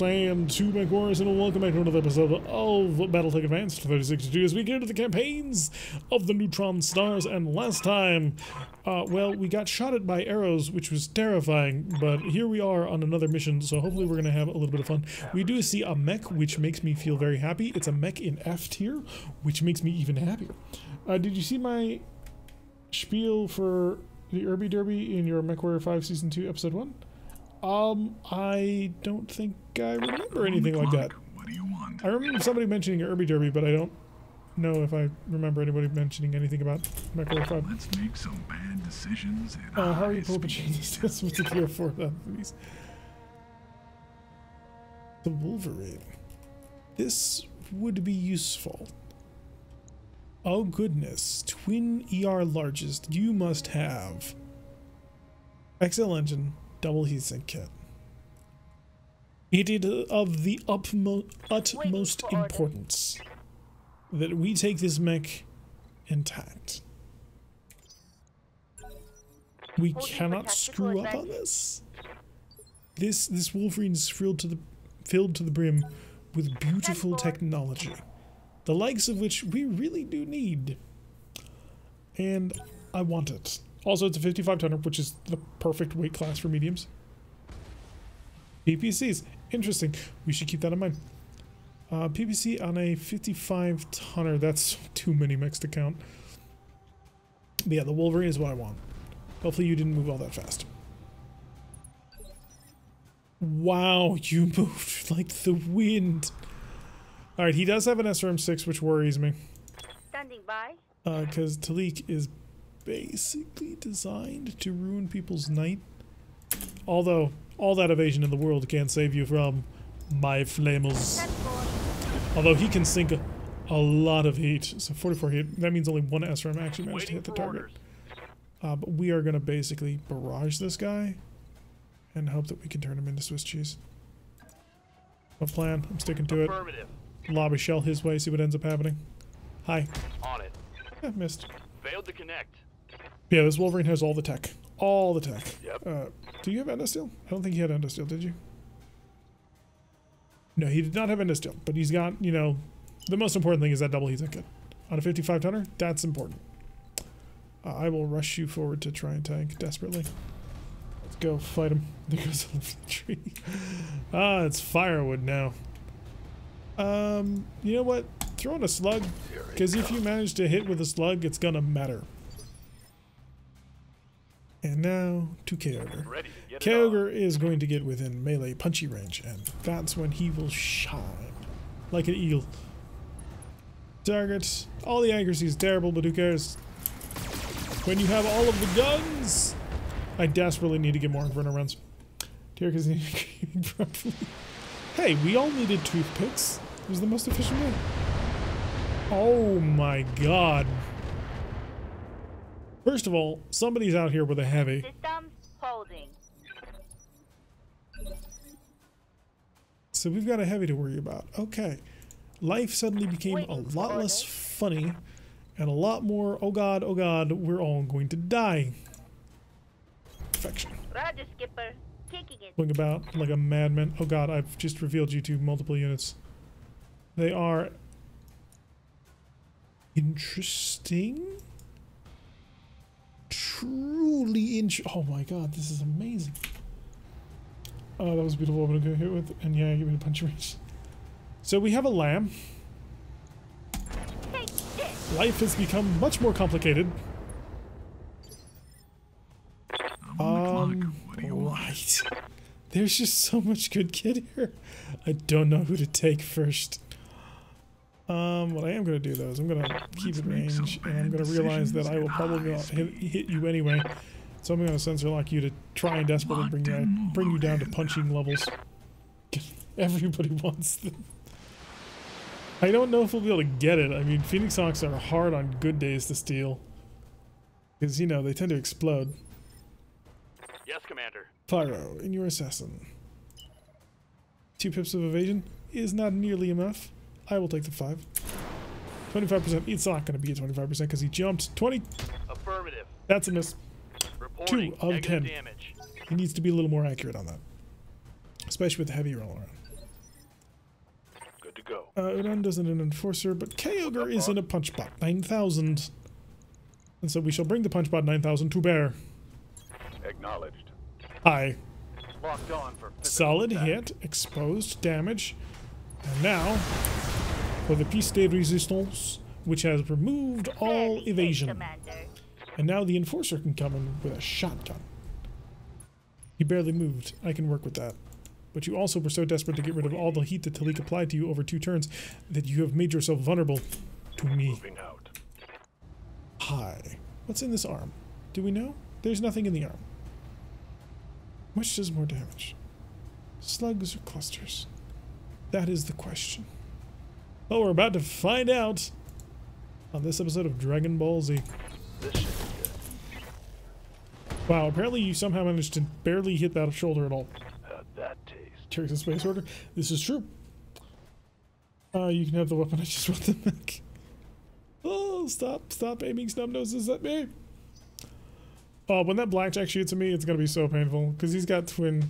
stand to MechWarriors, and welcome back to another episode of BattleTech Advanced 36 as we get into the campaigns of the Neutron Stars. And last time, well, we got shot at by arrows, which was terrifying, but here we are on another mission, so hopefully we're going to have a little bit of fun. We do see a mech, which makes me feel very happy. It's a mech in F tier, which makes me even happier. Did you see my spiel for the Irby Derby in your MechWarrior 5 Season 2 Episode 1? I don't think I remember anything like that. What do you want? I remember somebody mentioning Irby Derby, but I don't know if I remember anybody mentioning anything about MechWarrior 5. Let's make some bad decisions. How are you pull up a Chinese test with the tier 4 please? The Wolverine. This would be useful. Oh goodness, twin ER largest, you must have XL engine, double heatsink kit. It is of the utmost importance that we take this mech intact. We cannot screw up on this. This Wolverine is filled to the brim with beautiful technology, the likes of which we really do need, and I want it. Also, it's a 55-tonner, which is the perfect weight class for mediums. PPCs, interesting. We should keep that in mind. PPC on a 55-tonner, that's too many mechs to count. But yeah, the Wolverine is what I want. Hopefully you didn't move all that fast. Wow, you moved like the wind. Alright, he does have an SRM-6, which worries me. Standing by. Because Talik is basically designed to ruin people's night. Although, all that evasion in the world can't save you from my flamels. Although he can sink a lot of heat. So 44 heat, that means only one SRM actually managed to hit the target. But we are going to basically barrage this guy and hope that we can turn him into Swiss cheese. My plan, I'm sticking to it. Lob a shell his way, see what ends up happening. Hi. On it. Missed. Failed to connect. Yeah, this Wolverine has all the tech. All the tech. Yep. Do you have endosteel? I don't think he had endosteel, did you? No, he did not have endosteel, but he's got, you know, the most important thing is that double heatsink kit. On a 55-tonner, that's important. I will rush you forward to try and tank desperately. Let's go fight him. There goes the tree. It's firewood now. You know what? Throw in a slug, because if you manage to hit with a slug, it's gonna matter. And now to Kyogre. Kyogre is going to get within melee punchy range, and that's when he will shine like an eel. Target. All the accuracy is terrible, but who cares? When you have all of the guns, I desperately need to get more Inferno runs. Tyrkus is properly. Hey, we all needed toothpicks. It was the most efficient way. Oh my god. First of all, somebody's out here with a heavy. Systems holding. So we've got a heavy to worry about. Okay. Life suddenly became a lot less funny and a lot more, oh god, we're all going to die. Perfection. Roger, Skipper. Kicking it. Going about like a madman. Oh god, I've just revealed you to multiple units. They are interesting. Truly oh my god, this is amazing. Oh, that was beautiful. I'm gonna go hit with, and yeah, give me a punch range. So we have a lamb. Life has become much more complicated. Right. There's just so much good kid here. I don't know who to take first. What I am going to do though is I'm going to keep it range, and I'm going to realize that I will probably hit you anyway. So I'm going to sensor lock you to try and desperately bring you down to punching levels. Everybody wants them. I don't know if we'll be able to get it. I mean, Phoenix Hawks are hard on good days to steal. Because, you know, they tend to explode. Yes, Commander. Pyro, in your assassin. 2 pips of evasion is not nearly enough. I will take the 5. 25%. It's not going to be a 25% because he jumped. 20. Affirmative. That's a miss. Reporting 2 of 10. damage. He needs to be a little more accurate on that. Especially with the heavy roll around. Uran isn't an enforcer, but Kyogre is in a punch bot 9000. And so we shall bring the punch bot 9000 to bear. Acknowledged. Hi. Locked on for Solid attack. hit, exposed damage. And now, for the piece de resistance, which has removed all Very evasion. safe, Commander. And now the enforcer can come in with a shotgun. He barely moved. I can work with that. But you also were so desperate to get rid of all the heat that Talik applied to you over 2 turns that you have made yourself vulnerable to me. Moving out. Hi. What's in this arm? Do we know? There's nothing in the arm. Which does more damage? Slugs or clusters? That is the question. Well, we're about to find out on this episode of Dragon Ball Z. This should be good. Wow, apparently you somehow managed to barely hit that shoulder at all. How'd that taste? Carries a space order. This is true. You can have the weapon. I just want them back. Oh, stop aiming snub noses at me. Oh, when that blackjack shoots at me, it's gonna be so painful because he's got twin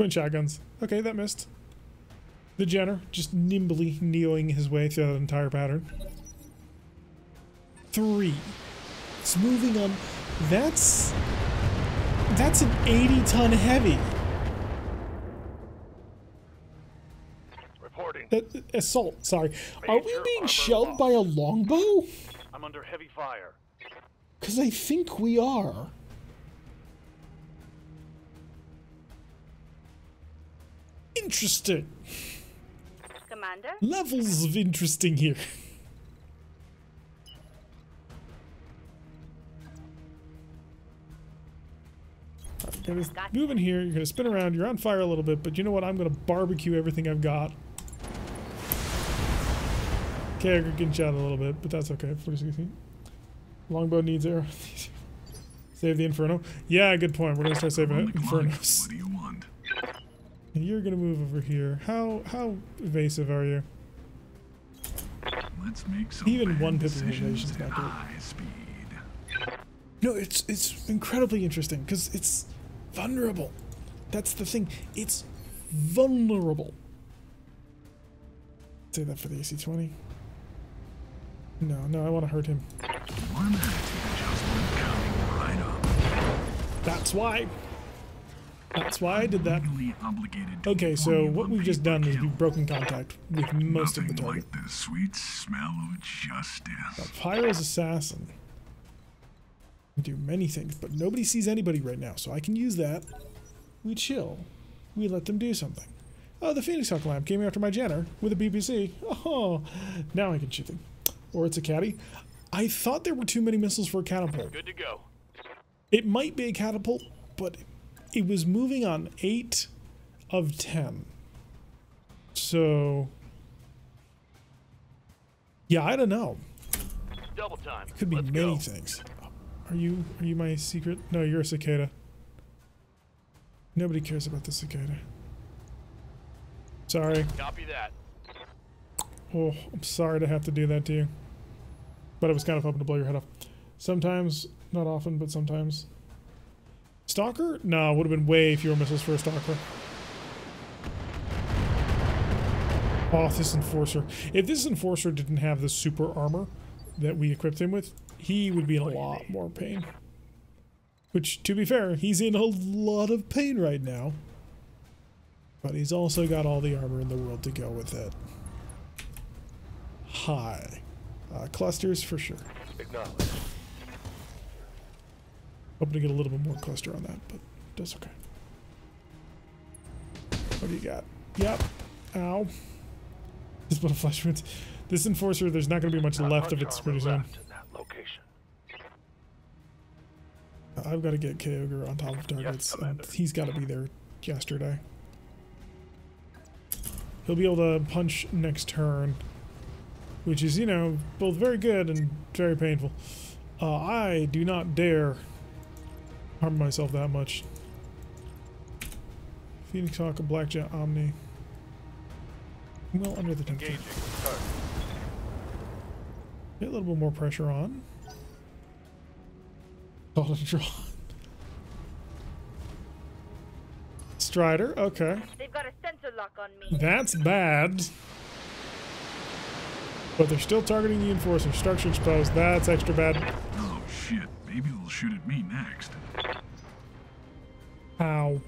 shotguns. Okay, that missed. The Jenner just nimbly kneeling his way through that entire pattern. 3. It's moving on. That's an 80-ton heavy. Reporting. Assault, sorry. Are we Major being armor shoved lost. by a longbow? I'm under heavy fire. Because I think we are. Interesting. Commander? Levels of interesting here. You're gonna move in here, you're gonna spin around, you're on fire a little bit, but you know what? I'm gonna barbecue everything I've got. Okay, I'm getting shot a little bit, but that's okay. 46 feet. Longbow needs arrow. Save the Inferno. Yeah, good point. We're gonna start saving it. Infernos. What do you want? And you're gonna move over here. How evasive are you? Let's make some Even bad one pip of decisions evasion's at not good. high speed. No, it's incredibly interesting because it's vulnerable. That's the thing. It's vulnerable. Say that for the AC-20. No, I want to hurt him. One attitude adjustment coming right up. That's why. That's why I did that. Legally obligated to Okay, so warn you what on we've just paper done is kill. we've broken contact with most of the Nothing target. like the sweet smell of justice. Pyro's assassin can do many things, but nobody sees anybody right now, so I can use that. We chill. We let them do something. Oh, the Phoenix Hawk Lamp came after my Jenner with a BPC. Oh, now I can shoot them. Or it's a caddy. I thought there were too many missiles for a catapult. Good to go. It might be a catapult, but it was moving on 8 of 10. So, yeah, I don't know. Double time. Could be Let's many go. things. Are you my secret? No, you're a cicada. Nobody cares about the cicada. Sorry. Copy that. Oh, I'm sorry to have to do that to you. But it was kind of hoping to blow your head off. Sometimes, not often, but sometimes. Stalker? No, would have been way fewer missiles for a Stalker. Oh, this Enforcer. If this Enforcer didn't have the super armor that we equipped him with, he would be in a lot more pain. Which, to be fair, he's in a lot of pain right now. But he's also got all the armor in the world to go with it. Hi. Clusters for sure. Acknowledged. Hoping to get a little bit more cluster on that, but that's okay. What do you got? Yep. Ow. This one of Flashpoints. This Enforcer, there's not going to be much left of its pretty soon. Left in that location. I've got to get Kyogre on top of targets, and Commander. he's got to be there yesterday. He'll be able to punch next turn, which is, you know, both very good and very painful. I do not dare harm myself that much. Phoenix Hawk, a Blackjack Omni. Well, under the 10th. Engaging target. Get a little bit more pressure on. Call it a draw. Strider, okay. They've got a sensor sensor lock on me. That's bad. But they're still targeting the enforcer. Structure exposed. That's extra bad. Oh shit, maybe they'll shoot at me next. Ow.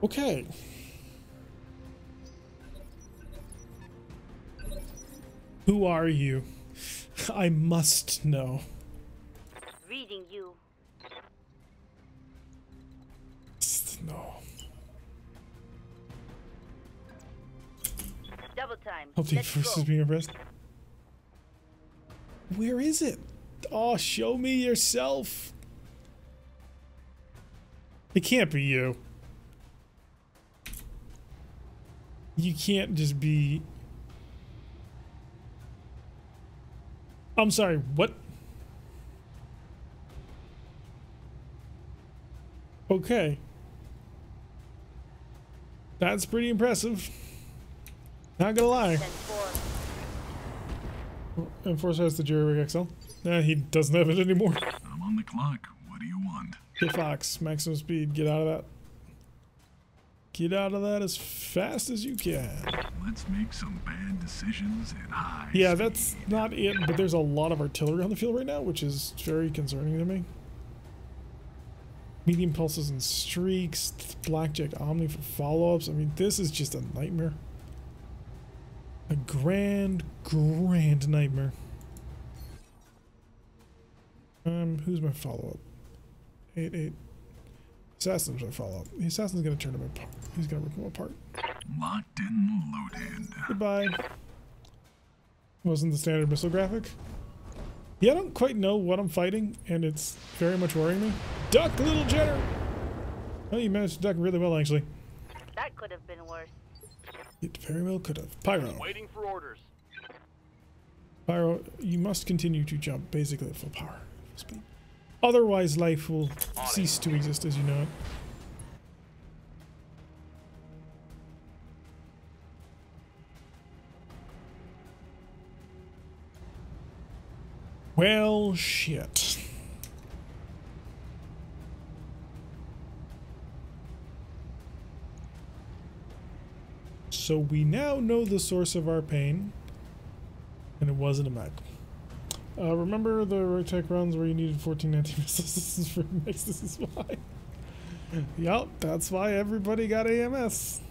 Okay. Who are you? I must know. Reading you. No. Double time. Hope the Let's first go. is being impressed. Where is it? Oh, show me yourself. It can't be you. You can't just be... I'm sorry, what? Okay. That's pretty impressive. Not gonna lie. 10-4. Enforcer has the jury XL. Nah, he doesn't have it anymore. I'm on the clock. What do you want? Hit Fox, maximum speed, get out of that. Get out of that as fast as you can. Let's make some bad decisions at high Yeah, speed. that's not it, but there's a lot of artillery on the field right now, which is very concerning to me. Medium pulses and streaks, Blackjack Omni for follow-ups. I mean, this is just a nightmare. A grand nightmare. Who's my follow-up? 8-8. Assassin's my follow-up. The assassin's gonna turn him apart. He's gonna rip him apart. Locked and loaded. Goodbye. Wasn't the standard missile graphic? Yeah, I don't quite know what I'm fighting, and it's very much worrying me. Duck, little Jenner! Oh, you managed to duck really well, actually. That could have been worse. It very well could have. Pyro. Waiting for orders. Pyro, you must continue to jump, basically at full power, full speed. Otherwise, life will cease to exist as you know it. Well, shit. So we now know the source of our pain, and it wasn't a mech. Remember the RoTech runs where you needed 14 anti-missiles? This is for mechs, this is why. Yup, that's why everybody got AMS.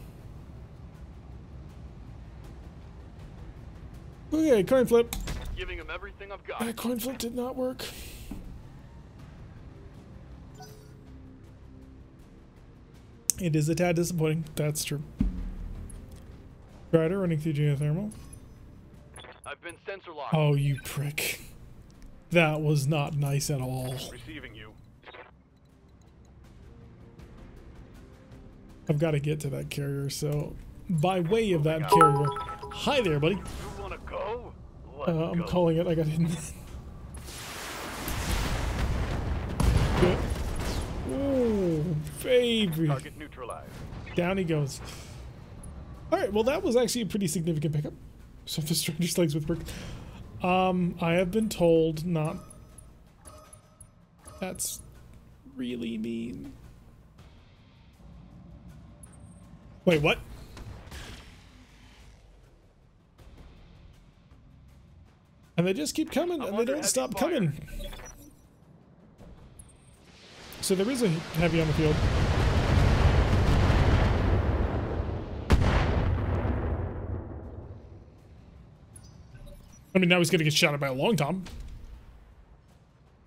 Okay, coin flip. Giving him everything I've got. That coin flip did not work. It is a tad disappointing, that's true. Strider running through geothermal. I've been sensor locked. Oh, you prick. That was not nice at all. Receiving you. I've got to get to that carrier, so by way of that carrier... Hi there, buddy. You wanna go? I'm calling it. I got hidden. Good. Oh, baby. Target neutralized. Down he goes. Alright, well that was actually a pretty significant pickup. So the Stranger's Legs with Brick. I have been told not... That's really mean. Wait, what? And they just keep coming, and they don't stop coming. So there is a heavy on the field. I mean, now he's gonna get shot at by a Longtom.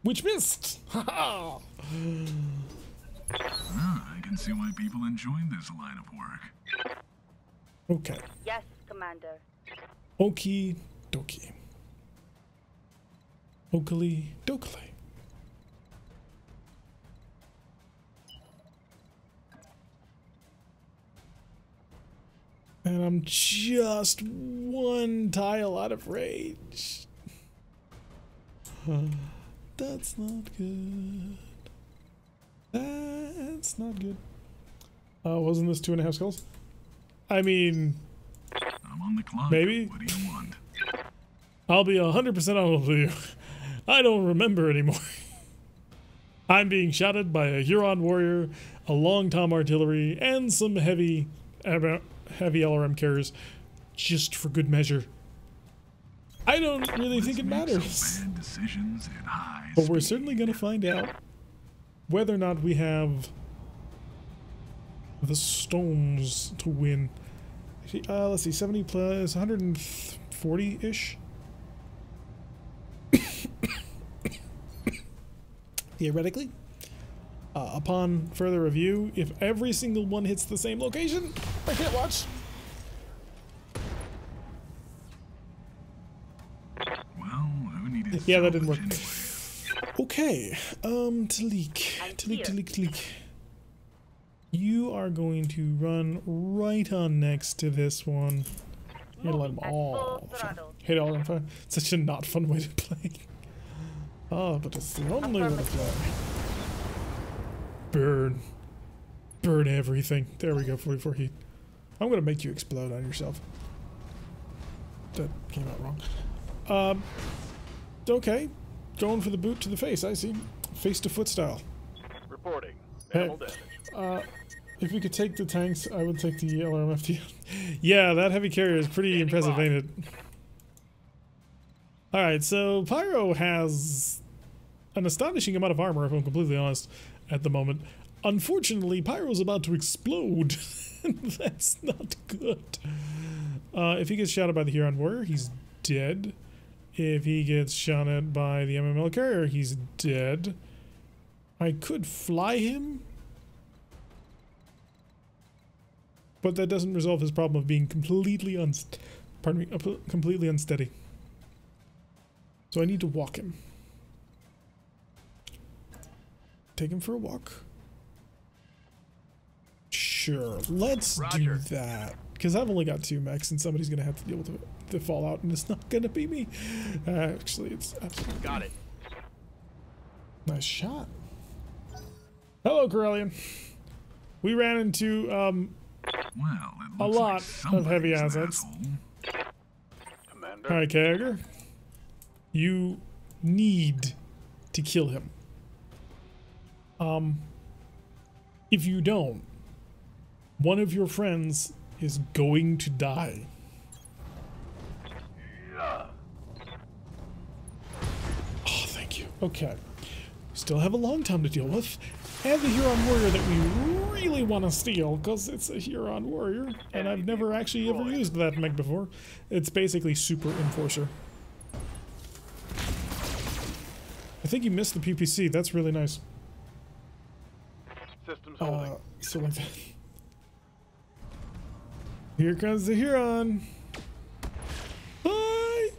Which missed! Haha! I can see why people enjoy this line of work. Okay. Yes, Commander. Okie dokie. Oakley dokley. And I'm just one tile out of range. That's not good. That's not good. Wasn't this 2.5 skulls? I mean, I'm on the clock. maybe. What do you want? I'll be 100% honest with you. I don't remember anymore. I'm being shot at by a Huron warrior, a Longtom artillery, and some heavy LRM carriers, just for good measure. I don't really think it matters. Bad decisions at high But we're speed. certainly going to find out whether or not we have the stones to win. Let's see, 70 plus 140-ish. Theoretically. Upon further review, if every single one hits the same location, I can't watch. Well, who needed Yeah, that didn't work. salvage anyway? Okay, Talik. You are going to run right on next to this one. You're gonna let them At all. full throttle. Hate all in fun. Such a not fun way to play. Oh, but it's the only way to play. Burn. Burn everything. There we go, 44 heat. I'm gonna make you explode on yourself. That came out wrong. Okay. Going for the boot to the face, I see. Face to foot style. Reporting. Hey. Animal damage. If we could take the tanks, I would take the LRMFT. Yeah, that heavy carrier is pretty impressive, ain't it? Alright, so Pyro has an astonishing amount of armor, if I'm completely honest, at the moment. Unfortunately, Pyro's about to explode. That's not good. If he gets shot at by the Huron warrior, he's dead. If he gets shot at by the MML carrier, he's dead. I could fly him, but that doesn't resolve his problem of being completely completely unsteady. So I need to walk him. Take him for a walk. Sure, let's do Roger. that. Because I've only got 2 mechs and somebody's going to have to deal with the fallout, and it's not going to be me. Actually, it's absolutely Got it. nice shot. Hello, Corellian. We ran into Well, it a looks lot like of heavy somebody's an assets. asshole. Commander. Alright, Kager. You need to kill him. If you don't, one of your friends is going to die. Oh, thank you. Okay. Still have a long time to deal with. And the Huron warrior that we really want to steal, because it's a Huron warrior, and I've never actually ever used that mech before. It's basically super enforcer. I think you missed the PPC. That's really nice. Systems holding. So like that. Here comes the Huron. Hi.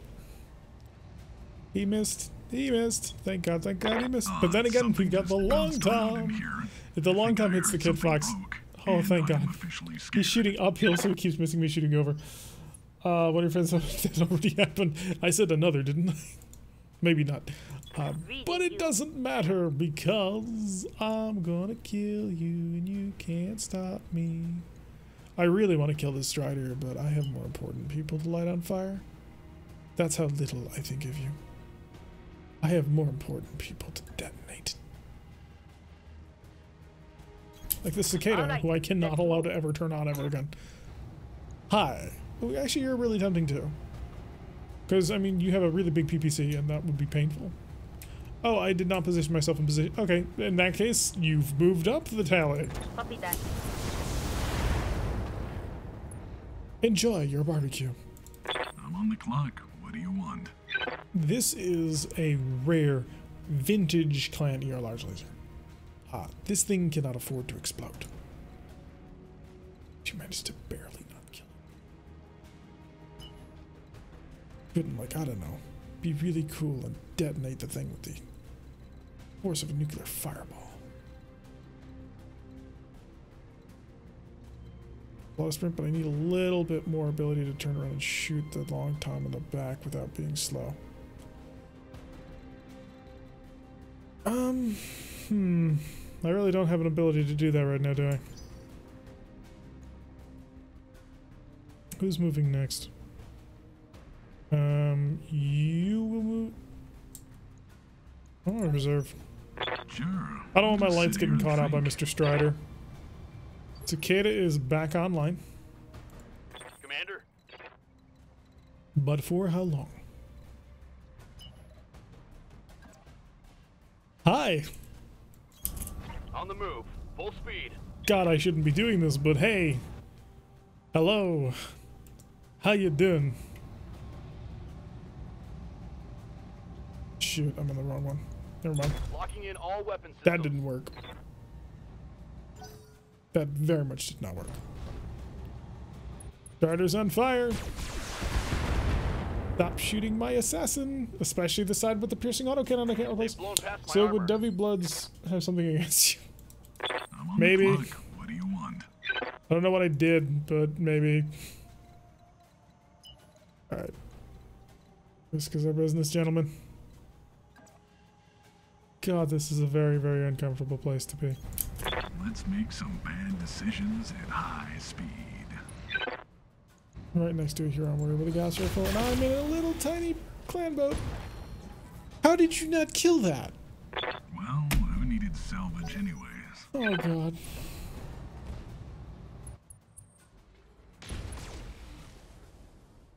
He missed. He missed. Thank God he missed. But then again, we've got the Longtom. If the Longtom hits the Kid Fox, oh thank God. He's shooting uphill, so he keeps missing me shooting over. One of your friends said that already happened. I said another, didn't I? Maybe not. But it doesn't matter because I'm gonna kill you and you can't stop me. I really want to kill this Strider, but I have more important people to light on fire. That's how little I think of you. I have more important people to detonate. Like the Cicada, Alright, who I cannot let's allow to ever turn on ever again. Hi. Oh, actually, you're really tempting too. Because, I mean, you have a really big PPC, and that would be painful. Oh, I did not position myself in position. Okay, in that case, you've moved up the tally. Copy that. Enjoy your barbecue. I'm on the clock. What do you want? This is a rare, vintage Clan ER large laser. This thing cannot afford to explode. She managed to barely not kill it. Couldn't, like, I don't know, be really cool and detonate the thing with the force of a nuclear fireball. A lot of sprint, but I need a little bit more ability to turn around and shoot the Longtom in the back without being slow. I really don't have an ability to do that right now, do I? Who's moving next? You will move. Oh, reserve. Sure. I don't want my Just lights sit here getting and caught out by think. Mr. Strider. Cicada is back online, Commander, but for how long? Hi. on the move. Full speed. God, I shouldn't be doing this, but hey. Hello. How you doing? Shoot, I'm in the wrong one. Never mind. Locking in all weapon systems. That didn't work. That very much did not work. Starter's on fire. Stop shooting my assassin, especially the side with the piercing autocannon I can't replace. Blown past my So armor. would Dovey Bloods have something against you? I'm on Maybe. the clock. What do you want? I don't know what I did, but maybe. Alright. Risk is our business, gentlemen. God, this is a very, very uncomfortable place to be. Let's make some bad decisions at high speed. Right next to a Huron warrior with a gas rifle, and I'm in a little tiny clan boat. How did you not kill that? Well, who needed salvage anyways? Oh god.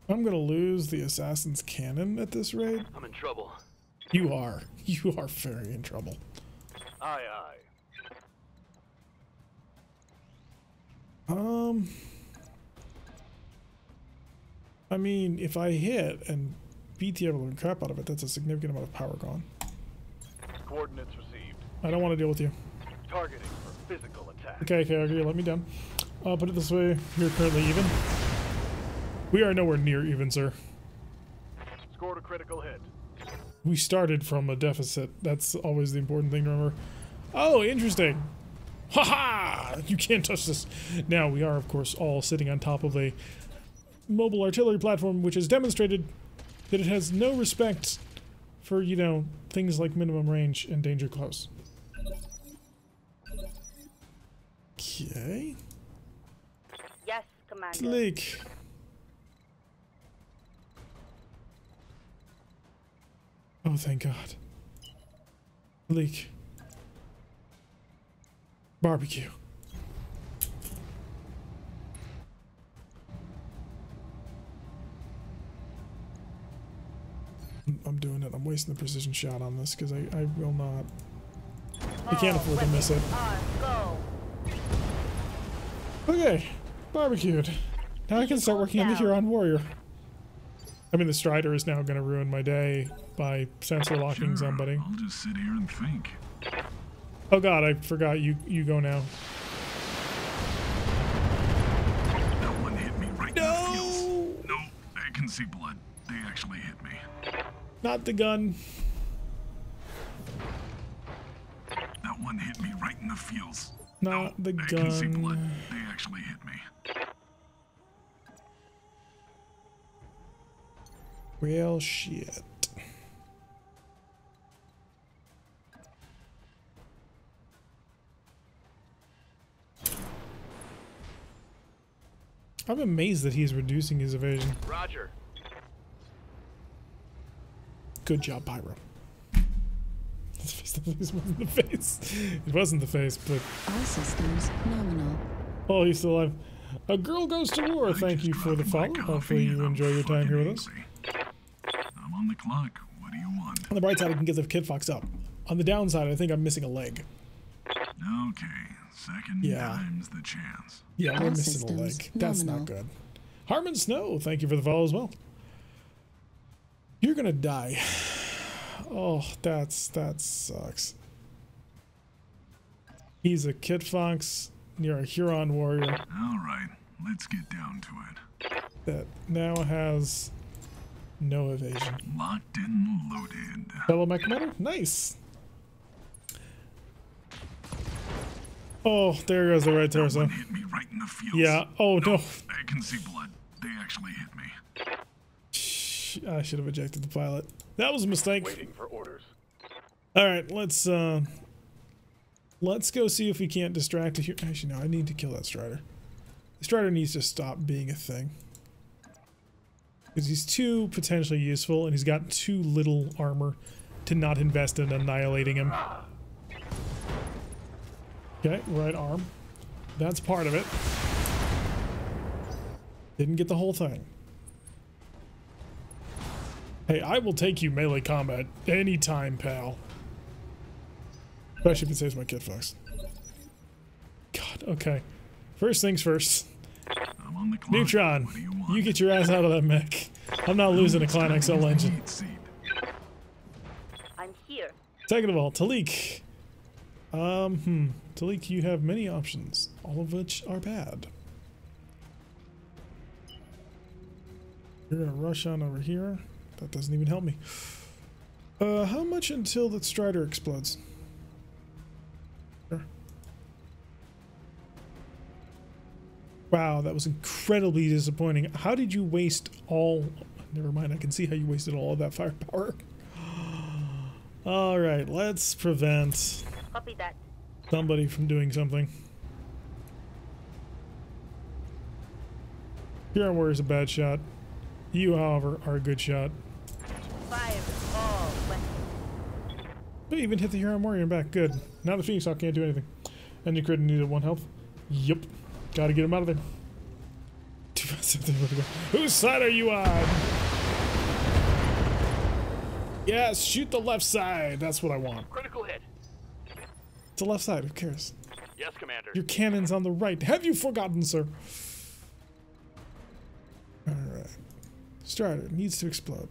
I'm gonna lose the assassin's cannon at this rate. I'm in trouble. You are. You are very in trouble. Aye, aye. I mean, if I hit and BTA will crap out of it, that's a significant amount of power gone. Coordinates received. I don't want to deal with you. Targeting for physical attack. Okay, okay, let me down. I'll put it this way, you're currently even. We are nowhere near even, sir. Scored a critical hit. We started from a deficit. That's always the important thing to remember. Oh, interesting. Haha! You can't touch this. Now, we are, of course, all sitting on top of a mobile artillery platform, which has demonstrated that it has no respect for, you know, things like minimum range and danger close. Okay. Yes, Commander. Click. Oh, thank God. Leak. Barbecue. I'm doing it. I'm wasting the precision shot on this because I will not. I can't afford to miss it. Go. Okay. Barbecued. Now I can start working on the Huron Warrior. I mean, the Strider is now going to ruin my day by sensor locking Sure, somebody. I'll just sit here and think. Oh God, I forgot. You go now. That one hit me right in the feels. No, I can see blood. They actually hit me. Not the gun. That one hit me right in the feels. Not the I can see blood. gun. They actually hit me. Well, shit. I'm amazed that he's reducing his evasion. Roger. Good job, Pyro. It wasn't the face. It wasn't the face, but All systems nominal. oh, he's still alive. A girl goes to war. Thank you for the follow. Hopefully you enjoy your time here with us. I'm on the clock. What do you want? On the bright side, I can get the Kid Fox up. On the downside, I think I'm missing a leg. Okay, second Yeah. time's the chance. Yeah, we're All missing a systems leg. That's not nominal. good. Harmon Snow, thank you for the follow as well. You're gonna die. Oh, that sucks. He's a Kid Fox. You're a Huron warrior All right, let's get down to it. that now has no evasion. Locked and loaded. Fellow mech commander? Nice. Oh, there goes the right torso. One hit me right in the feels. Yeah. Oh, no. I can see blood. They actually hit me. I should have ejected the pilot. That was a mistake. Waiting for orders. All right, let's go see if we can't distract a actually, no, I need to kill that Strider. The Strider needs to stop being a thing. Because he's too potentially useful, and he's got too little armor to not invest in annihilating him. Okay, right arm. That's part of it. Didn't get the whole thing. Hey, I will take you melee combat anytime, pal. Especially if it saves my kit, folks. God, okay. First things first. I'm on the clock. Neutron, What do you want? you get your ass out of that mech. I'm not losing a Klein XL engine. Eat seed. I'm here. Second of all, Talik. Talik, you have many options, all of which are bad. You're gonna rush on over here. That doesn't even help me. How much until that Strider explodes? Sure. Wow, that was incredibly disappointing. How did you waste all... Never mind, I can see how you wasted all of that firepower. Alright, let's prevent Copy that. somebody from doing something. Huron Warrior's a bad shot. You, however, are a good shot. Fire all weapons. But even hit the Huron Warrior and back. Good. Now the Phoenix Hawk can't do anything. And you couldn't needed 1 health. Yep. Gotta get him out of there. Whose side are you on? Yes, shoot the left side. That's what I want. Critical hit. It's the left side. Who cares? Yes, Commander. Your cannon's on the right. Have you forgotten, sir? Alright. Strider needs to explode.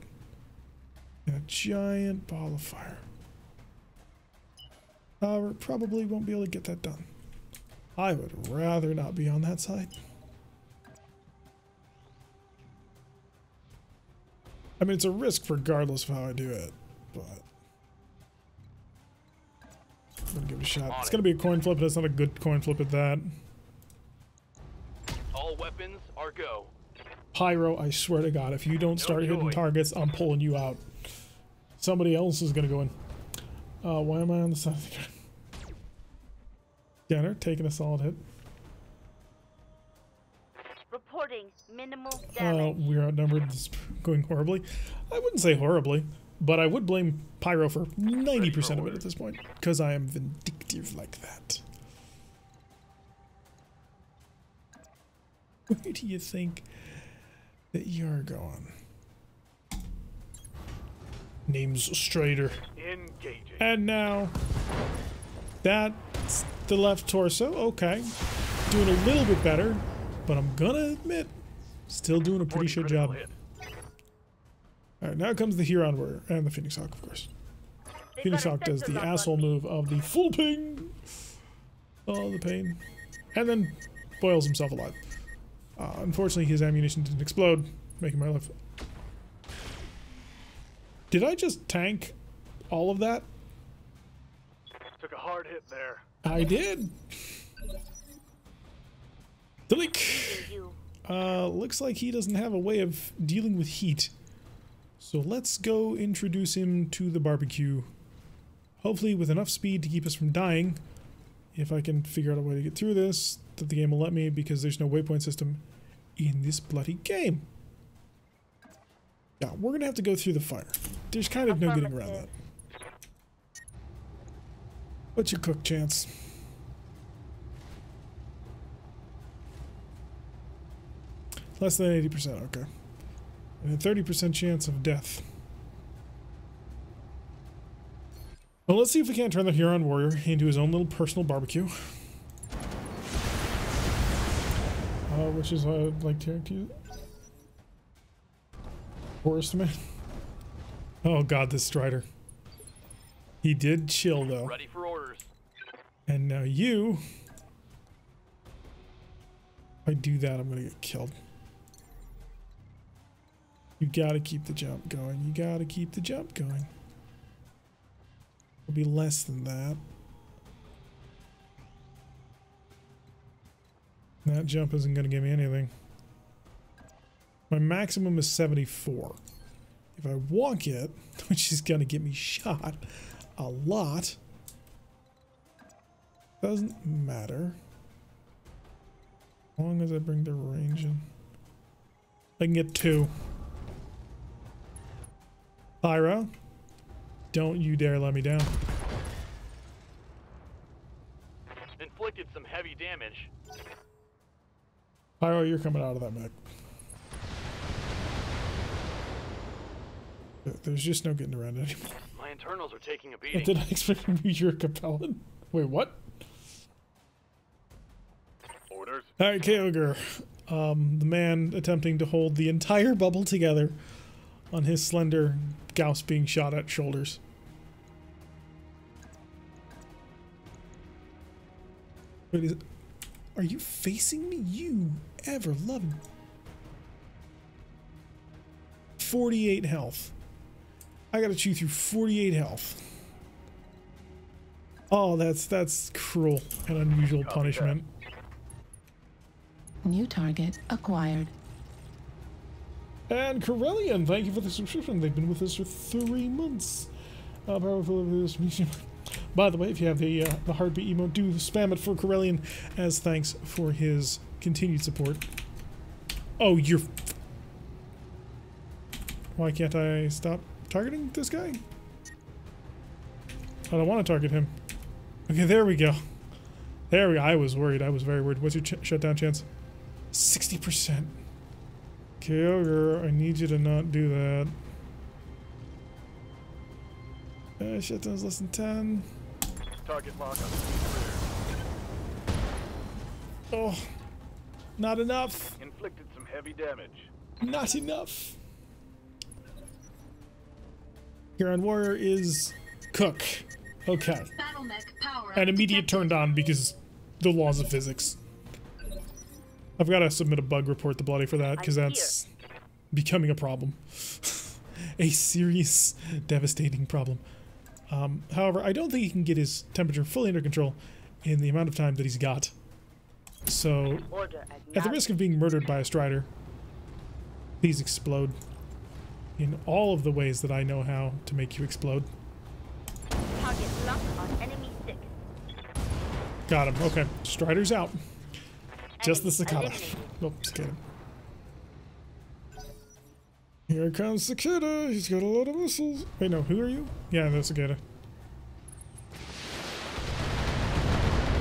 In a giant ball of fire. However, probably won't be able to get that done. I would rather not be on that side. I mean, it's a risk regardless of how I do it, but I'm gonna give it a shot. It's gonna be a coin flip, but it's not a good coin flip at that. All weapons are go. Pyro, I swear to God, if you don't start hitting targets, I'm pulling you out. Somebody else is gonna go in. Why am I on the side of the gun? Scanner, taking a solid hit. Reporting minimal damage. We're outnumbered. This is going horribly. I wouldn't say horribly, but I would blame Pyro for 90% of it at this point, because I am vindictive like that. Where do you think that you're going? Name's Strider. Engaging. And now, that's the left torso. Okay. Doing a little bit better, but I'm gonna admit, still doing a pretty shit job. Alright, now comes the Huron Warrior and the Phoenix Hawk, of course. Phoenix Hawk does the asshole move of the full ping. Oh, the pain. And then boils himself alive. Unfortunately, his ammunition didn't explode, making my life... Did I just tank all of that? Took a hard hit there. I did. Delete. Looks like he doesn't have a way of dealing with heat. So let's go introduce him to the barbecue. Hopefully with enough speed to keep us from dying. If I can figure out a way to get through this, that the game will let me, because there's no waypoint system in this bloody game. Yeah, we're gonna have to go through the fire. There's kind of no getting around that. What's your cook chance? Less than 80%, okay. And a 30% chance of death. Well, let's see if we can't turn the Huron Warrior into his own little personal barbecue. Which is what I'd like to use. Forest Man. Oh god, this Strider. He did chill though. Ready for orders. And now you... If I do that, I'm gonna get killed. You gotta keep the jump going. You gotta keep the jump going. It'll be less than that. That jump isn't gonna give me anything. My maximum is 74. If I walk it, which is gonna get me shot a lot, doesn't matter. As long as I bring the range in. I can get 2. Pyro, don't you dare let me down. Inflicted some heavy damage. Pyro, you're coming out of that mech. There's just no getting around it anymore. My internals are taking a I beating. did not expect from you, you're a Capellan. Wait, what? Orders. Alright, Kyogre. The man attempting to hold the entire bubble together on his slender Gauss being shot at shoulders. Wait, are you facing me? You ever loving 48 health. I gotta chew through 48 health. Oh, that's cruel and unusual punishment. New target acquired. And Corellian, thank you for the subscription. They've been with us for 3 months. Powerful distribution. By the way, if you have the heartbeat emote, do spam it for Corellian as thanks for his continued support. Oh, you're... Why can't I stop targeting this guy? I don't want to target him. Okay, there we go. There we go. I was worried. I was very worried. What's your shutdown chance? 60%. Kyogre, I need you to not do that. Shutdown's less than 10. Target lock on speed clear. Oh, not enough. Inflicted some heavy damage. Not enough. Huron Warrior is Cook. Okay. And immediate turned on because the laws of physics. I've got to submit a bug report to Bloody for that because that's becoming a problem. A serious, devastating problem. However, I don't think he can get his temperature fully under control in the amount of time that he's got. So, at the risk of being murdered by a Strider, please explode in all of the ways that I know how to make you explode. Target lock on enemy 6. Got him. Okay. Strider's out. Just the cicada. Eliminated. Nope, cicada. Here comes Cicada. He's got a lot of missiles. Wait, no. Who are you? Yeah, that's Cicada.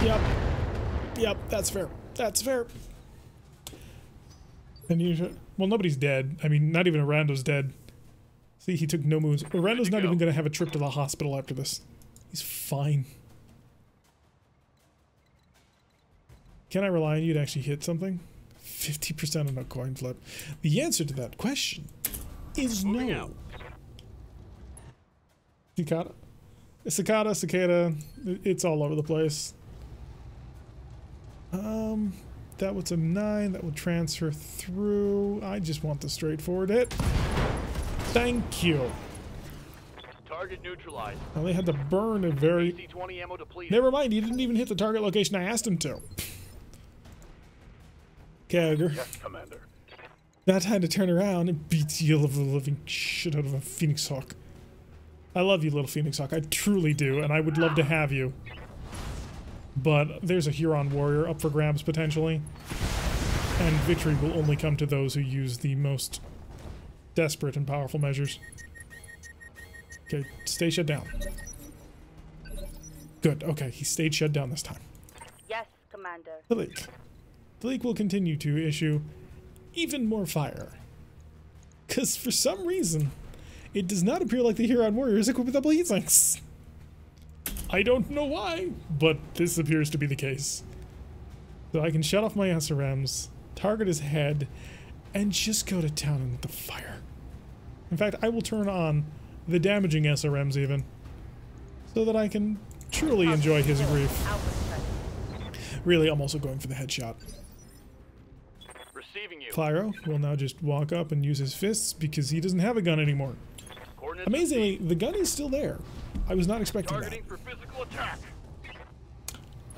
Yep. Yep, that's fair. That's fair. And you should... Well, nobody's dead. I mean, not even Orando's dead. See, he took no moves. Orando's not even going to have a trip to the hospital after this. He's fine. Can I rely on you to actually hit something? 50% on a coin flip. The answer to that question is no. Cicada? Cicada, cicada, it's all over the place. That was a 9. That will transfer through. I just want the straightforward hit. Thank you. Target neutralized. Now they had to burn a very... C-20 ammo depleted. Never mind, he didn't even hit the target location I asked him to. Kyogre. Yes, Commander. That had to turn around and beat the living shit out of a Phoenix Hawk. I love you, little Phoenix Hawk. I truly do, and I would love to have you. But there's a Huron Warrior up for grabs, potentially. And victory will only come to those who use the most desperate and powerful measures. Okay, stay shut down. Good, okay, he stayed shut down this time. Yes, Commander. The leak. The leak will continue to issue even more fire. Because for some reason, it does not appear like the Huron Warrior is equipped with double heat sinks. I don't know why, but this appears to be the case. So I can shut off my SRMs, target his head, and just go to town with the fire. In fact, I will turn on the damaging SRMs even, so that I can truly enjoy his grief. Really, I'm also going for the headshot. Receiving you. Clyro will now just walk up and use his fists because he doesn't have a gun anymore. Amazingly, the gun is still there. I was not expecting Targeting for physical attack.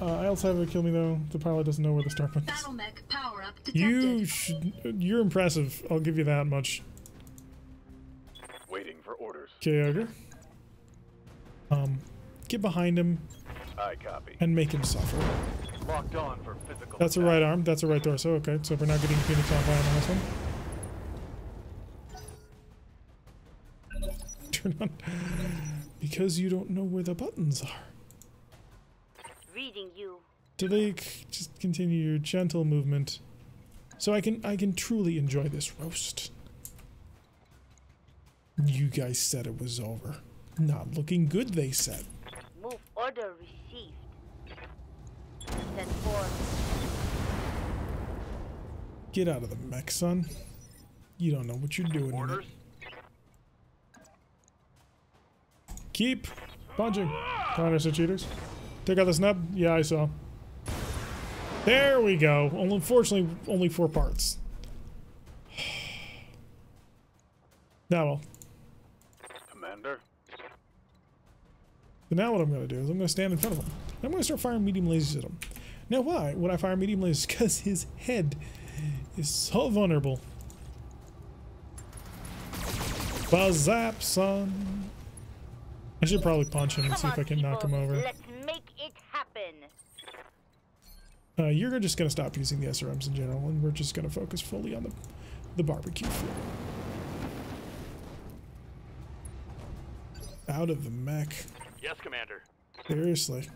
that. I also have a kill me though. The pilot doesn't know where the start button is. Battle mech power up You're impressive. I'll give you that much. Waiting for orders. Kyogre. Get behind him I copy. and make him suffer. Locked on for physical That's a attack. right arm. That's a right torso. Okay, so we're not getting Phoenix on fire on this one. Turn on. Because you don't know where the buttons are. Reading you. Delete, just continue your gentle movement. So I can truly enjoy this roast. You guys said it was over. Not looking good, they said. Move order received. Send for Get out of the mech, son. You don't know what you're doing. Orders? Keep punching. Counters are cheaters. Take out the snub? Yeah, I saw. There we go. Unfortunately, only 4 parts. Now, well. Commander? So now what I'm going to do is I'm going to stand in front of him. I'm going to start firing medium lasers at him. Now why would I fire medium lasers? Because his head is so vulnerable. Bazap, son. I should probably punch him and see if I can knock him over. Let's make it happen. You're just going to stop using the SRMs in general, and we're just going to focus fully on the barbecue floor. Out of the mech. Yes, Commander. Seriously.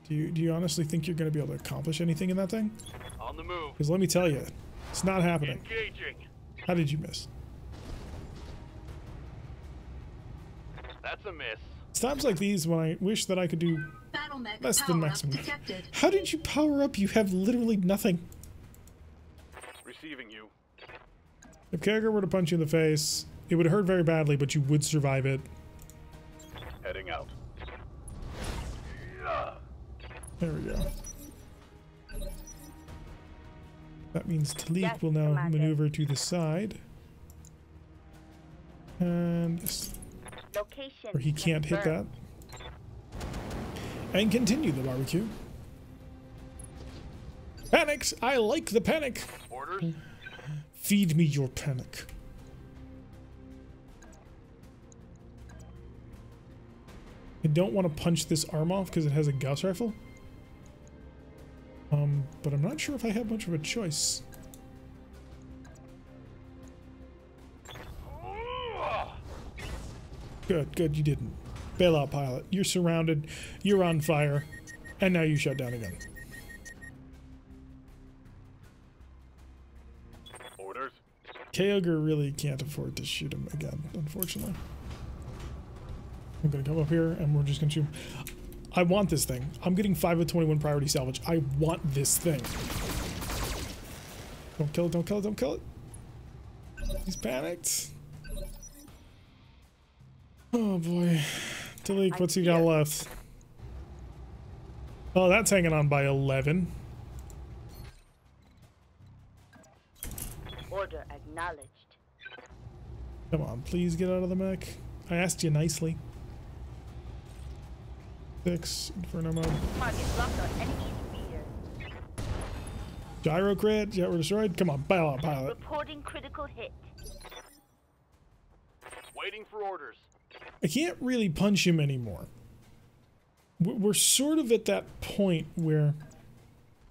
Do you honestly think you're going to be able to accomplish anything in that thing? On the move. Because let me tell you, it's not happening. Engaging. How did you miss? That's a miss. It's times like these when I wish that I could do Battle mech less than power up maximum. detected. How did you power up? You have literally nothing. Receiving you. If Karger were to punch you in the face, it would hurt very badly, but you would survive it. Heading out. There we go. That means Talik Yes, will now Commander. maneuver to the side. And Location. or he can't hit that. confirmed. And continue the barbecue. Panics! I like the panic! Orders? Feed me your panic. I don't want to punch this arm off because it has a Gauss rifle. But I'm not sure if I have much of a choice. Good, good, you didn't. Bail out, pilot. You're surrounded, you're on fire, and now you shut down again. Orders? Kyogre really can't afford to shoot him again, unfortunately. I'm gonna come up here and we're just gonna shoot him. I want this thing. I'm getting 5 of 21 priority salvage. I want this thing. Don't kill it, don't kill it, don't kill it. He's panicked. Oh boy. Talik, what's he got left? Oh, that's hanging on by 11. Order acknowledged. Come on, please get out of the mech. I asked you nicely. 6, Inferno mode. Target locked on enemy speeder. Gyro crit, yeah, we're destroyed. Come on, bail out, pilot. Reporting critical hit. Waiting for orders. I can't really punch him anymore. We're sort of at that point where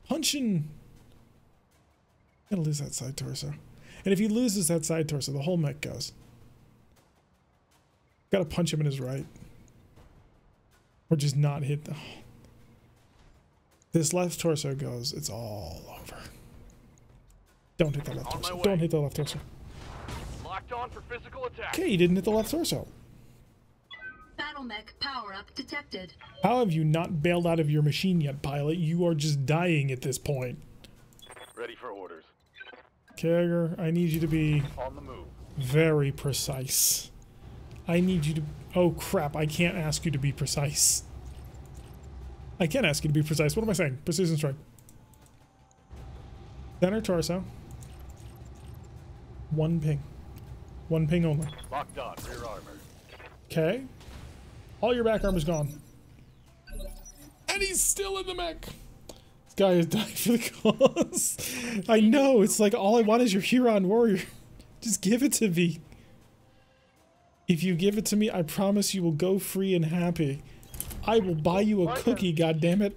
punching... Gotta lose that side torso. And if he loses that side torso, the whole mech goes. Gotta punch him in his right. Or just not hit the... This left torso goes, it's all over. Don't hit the left On my torso. way. Don't hit the left torso. Locked on for physical attack. Okay, you didn't hit the left torso. Battle mech power up detected. How have you not bailed out of your machine yet, pilot? You are just dying at this point. Ready for orders. Karger, I need you to be On the move. very precise. I need you to... Oh crap, I can't ask you to be precise. I can't ask you to be precise. What am I saying? Precision strike. Center torso. 1 ping. 1 ping only. Locked on. Rear armor. Okay. All your back armor's gone. And he's still in the mech. This guy is dying for the cause. I know, it's like all I want is your Huron warrior. Just give it to me. If you give it to me, I promise you will go free and happy. I will buy you a cookie, goddammit.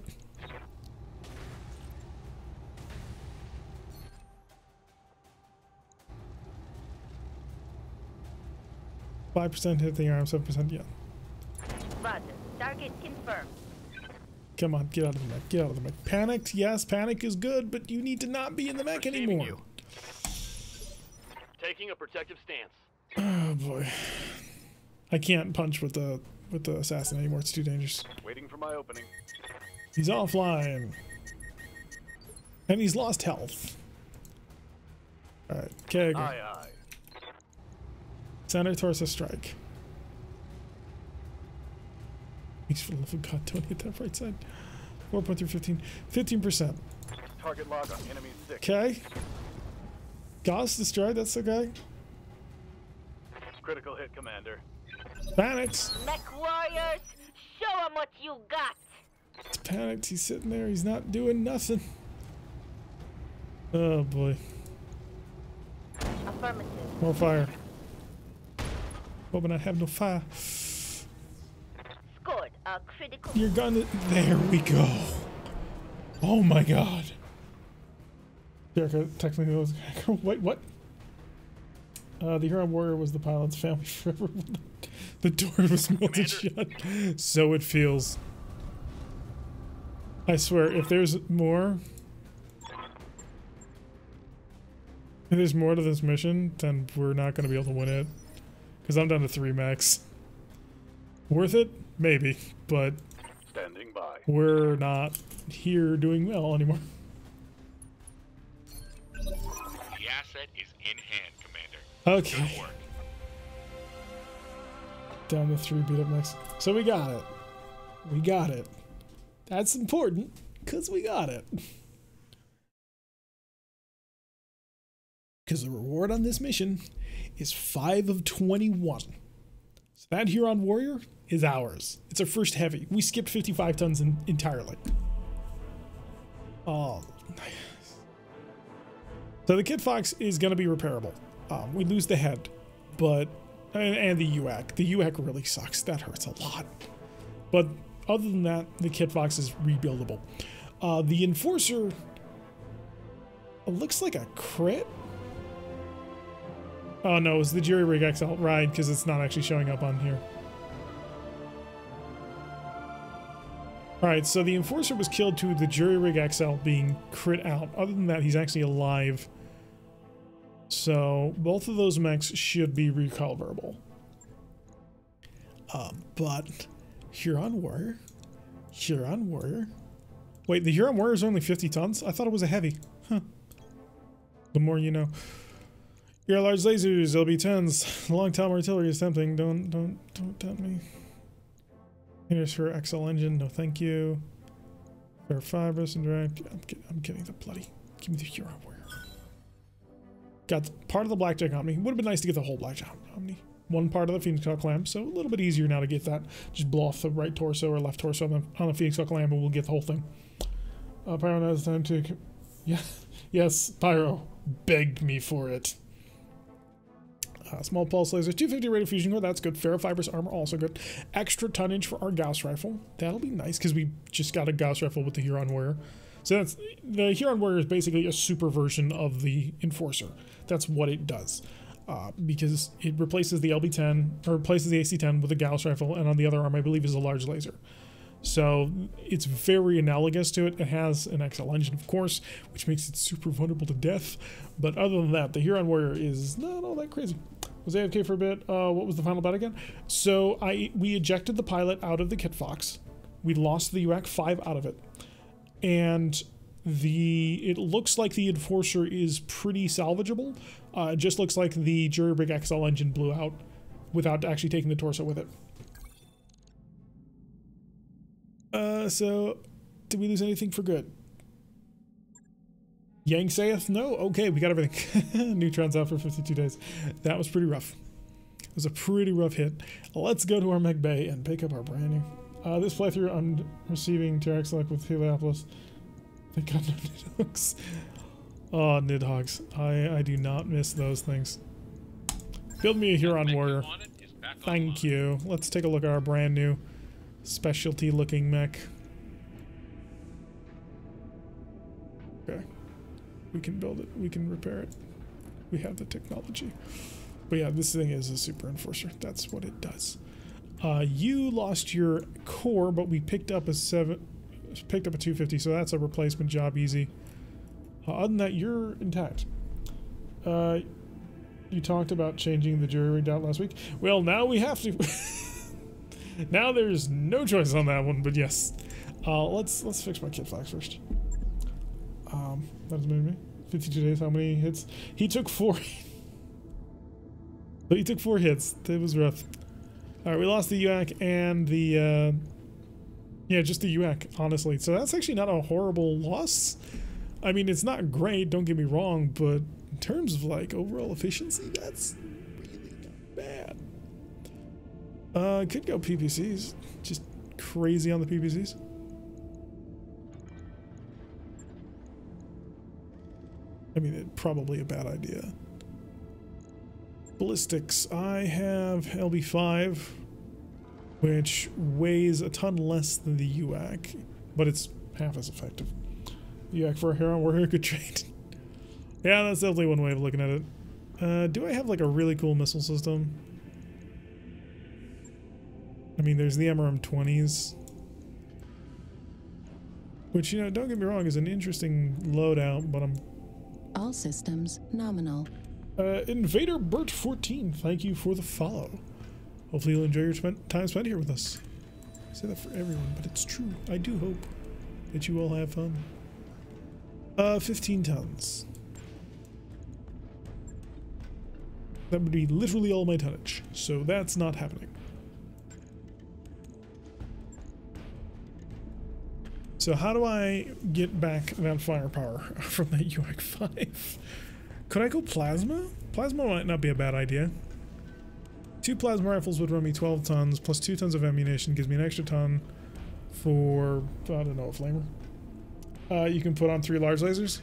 .5% hit the arm, 7% yeah. Roger. Target confirmed. Come on, get out of the mech. Get out of the mech. Panicked? Yes, panic is good, but you need to not be in the mech Receiving anymore. you. Taking a protective stance. Oh boy. I can't punch with the assassin anymore. It's too dangerous. Waiting for my opening. He's offline. And he's lost health. Alright, okay. Aye, aye. Center torso strike. Thanks for the love of God, don't hit that right side. 4.315. 15%. Target lock on enemy 6. Okay. Gauss destroyed, that's okay. Critical hit, Commander. Panicked. Mech warriors, show 'em what you got. It's panicked, he's sitting there, he's not doing nothing. Oh boy. Affirmative. More fire. Hoping I have no fire. Scored a critical. You're gonna. There we go. Oh my god. Jericho technically was. Wait, what? The Huron Warrior was the pilot's family forever. The door was melted shut. So it feels. I swear, if there's more. If there's more to this mission, then we're not going to be able to win it. Because I'm down to 3 mechs. Worth it? Maybe. But Standing by. we're not here doing well anymore. The asset is in hand, Commander. Okay. Good work. Down to 3 beat up mechs. So we got it. We got it. That's important. Because we got it. Because the reward on this mission is 5 of 21. So that Huron Warrior is ours. It's our first heavy. We skipped 55 tons entirely. Oh, nice. So the Kit Fox is going to be repairable. We lose the head, but and the UAC. The UAC really sucks. That hurts a lot. But other than that, the Kit Fox is rebuildable. The Enforcer looks like a crit. Oh no, it's the Jury Rig XL ride because it's not actually showing up on here. Alright, so the Enforcer was killed to the Jury Rig XL being crit out. Other than that, he's actually alive. So both of those mechs should be recoverable. But Huron Warrior? Huron Warrior? Wait, the Huron Warrior is only 50 tons? I thought it was a heavy. Huh. The more you know. Your large lasers, LB-10s. Long-tom artillery is tempting. Don't tempt me. Here's for XL engine. No, thank you. Fair fibrous and direct. I'm getting the bloody. Give me the Huron Warrior. Got part of the Blackjack Omni. Would have been nice to get the whole Blackjack Omni. One part of the Phoenix Hawk Lamb, so a little bit easier now to get that. Just blow off the right torso or left torso on the Phoenix Hawk Lamb, and we'll get the whole thing. Pyro now has time to. Yeah, yes, Pyro begged me for it. Small pulse laser, 250 rate of fusion core, that's good. Ferrofibrous armor, also good. Extra tonnage for our Gauss rifle. That'll be nice because we just got a Gauss rifle with the Huron Warrior. So that's the Huron Warrior is basically a super version of the Enforcer. That's what it does. Because it replaces the LB-10 or replaces the AC-10 with a Gauss rifle, and on the other arm, I believe, is a large laser. So it's very analogous to it. It has an XL engine, of course, which makes it super vulnerable to death. But other than that, the Huron Warrior is not all that crazy. Was AFK for a bit. What was the final bet again? So we ejected the pilot out of the Kit Fox. We lost the UAC 5 out of it. And it looks like the Enforcer is pretty salvageable. It just looks like the Jury Rig XL engine blew out without actually taking the torso with it. So, did we lose anything for good? Yang saith no? Okay, we got everything. Neutron's out for 52 days. That was pretty rough. It was a pretty rough hit. Let's go to our mech bay and pick up our brand new. This playthrough, I'm receiving T-Rex like with Heliopolis. Thank God no Nidhogs. Oh, Nidhogs. I do not miss those things. Build me a Huron Warrior. Thank you. Let's take a look at our brand new specialty looking mech. Okay. We can build it. We can repair it. We have the technology. But yeah, this thing is a super Enforcer. That's what it does. You lost your core, but we picked up a picked up a 250, so that's a replacement job easy. Other than that, you're intact. You talked about changing the jury rig out last week. Well, now we have to. Now there's no choice on that one, but yes. Let's fix my kit flags first. That doesn't mean me. 52 days, how many hits? He took 4. But he took 4 hits. It was rough. Alright, we lost the UAC and the, yeah, just the UAC, honestly. So that's actually not a horrible loss. I mean, it's not great, don't get me wrong, but in terms of, like, overall efficiency, that's really not bad. Could go PPCs. Just crazy on the PPCs. I mean, it's probably a bad idea. Ballistics. I have LB5, which weighs a ton less than the UAC, but it's half as effective. UAC for a hero, we're a good trade. Yeah, that's definitely one way of looking at it. Do I have like a really cool missile system? I mean, there's the MRM-20s, which, you know, don't get me wrong, is an interesting loadout, but I'm... All systems nominal. Invader Bert 14, thank you for the follow. Hopefully you'll enjoy your time spent here with us. I say that for everyone, but it's true. I do hope that you all have fun. 15 tons. That would be literally all my tonnage, so that's not happening. So how do I get back that firepower from that UAC-5? Could I go plasma? Plasma might not be a bad idea. 2 plasma rifles would run me 12 tons, plus 2 tons of ammunition gives me an extra ton for, I don't know, a flamer. You can put on 3 large lasers.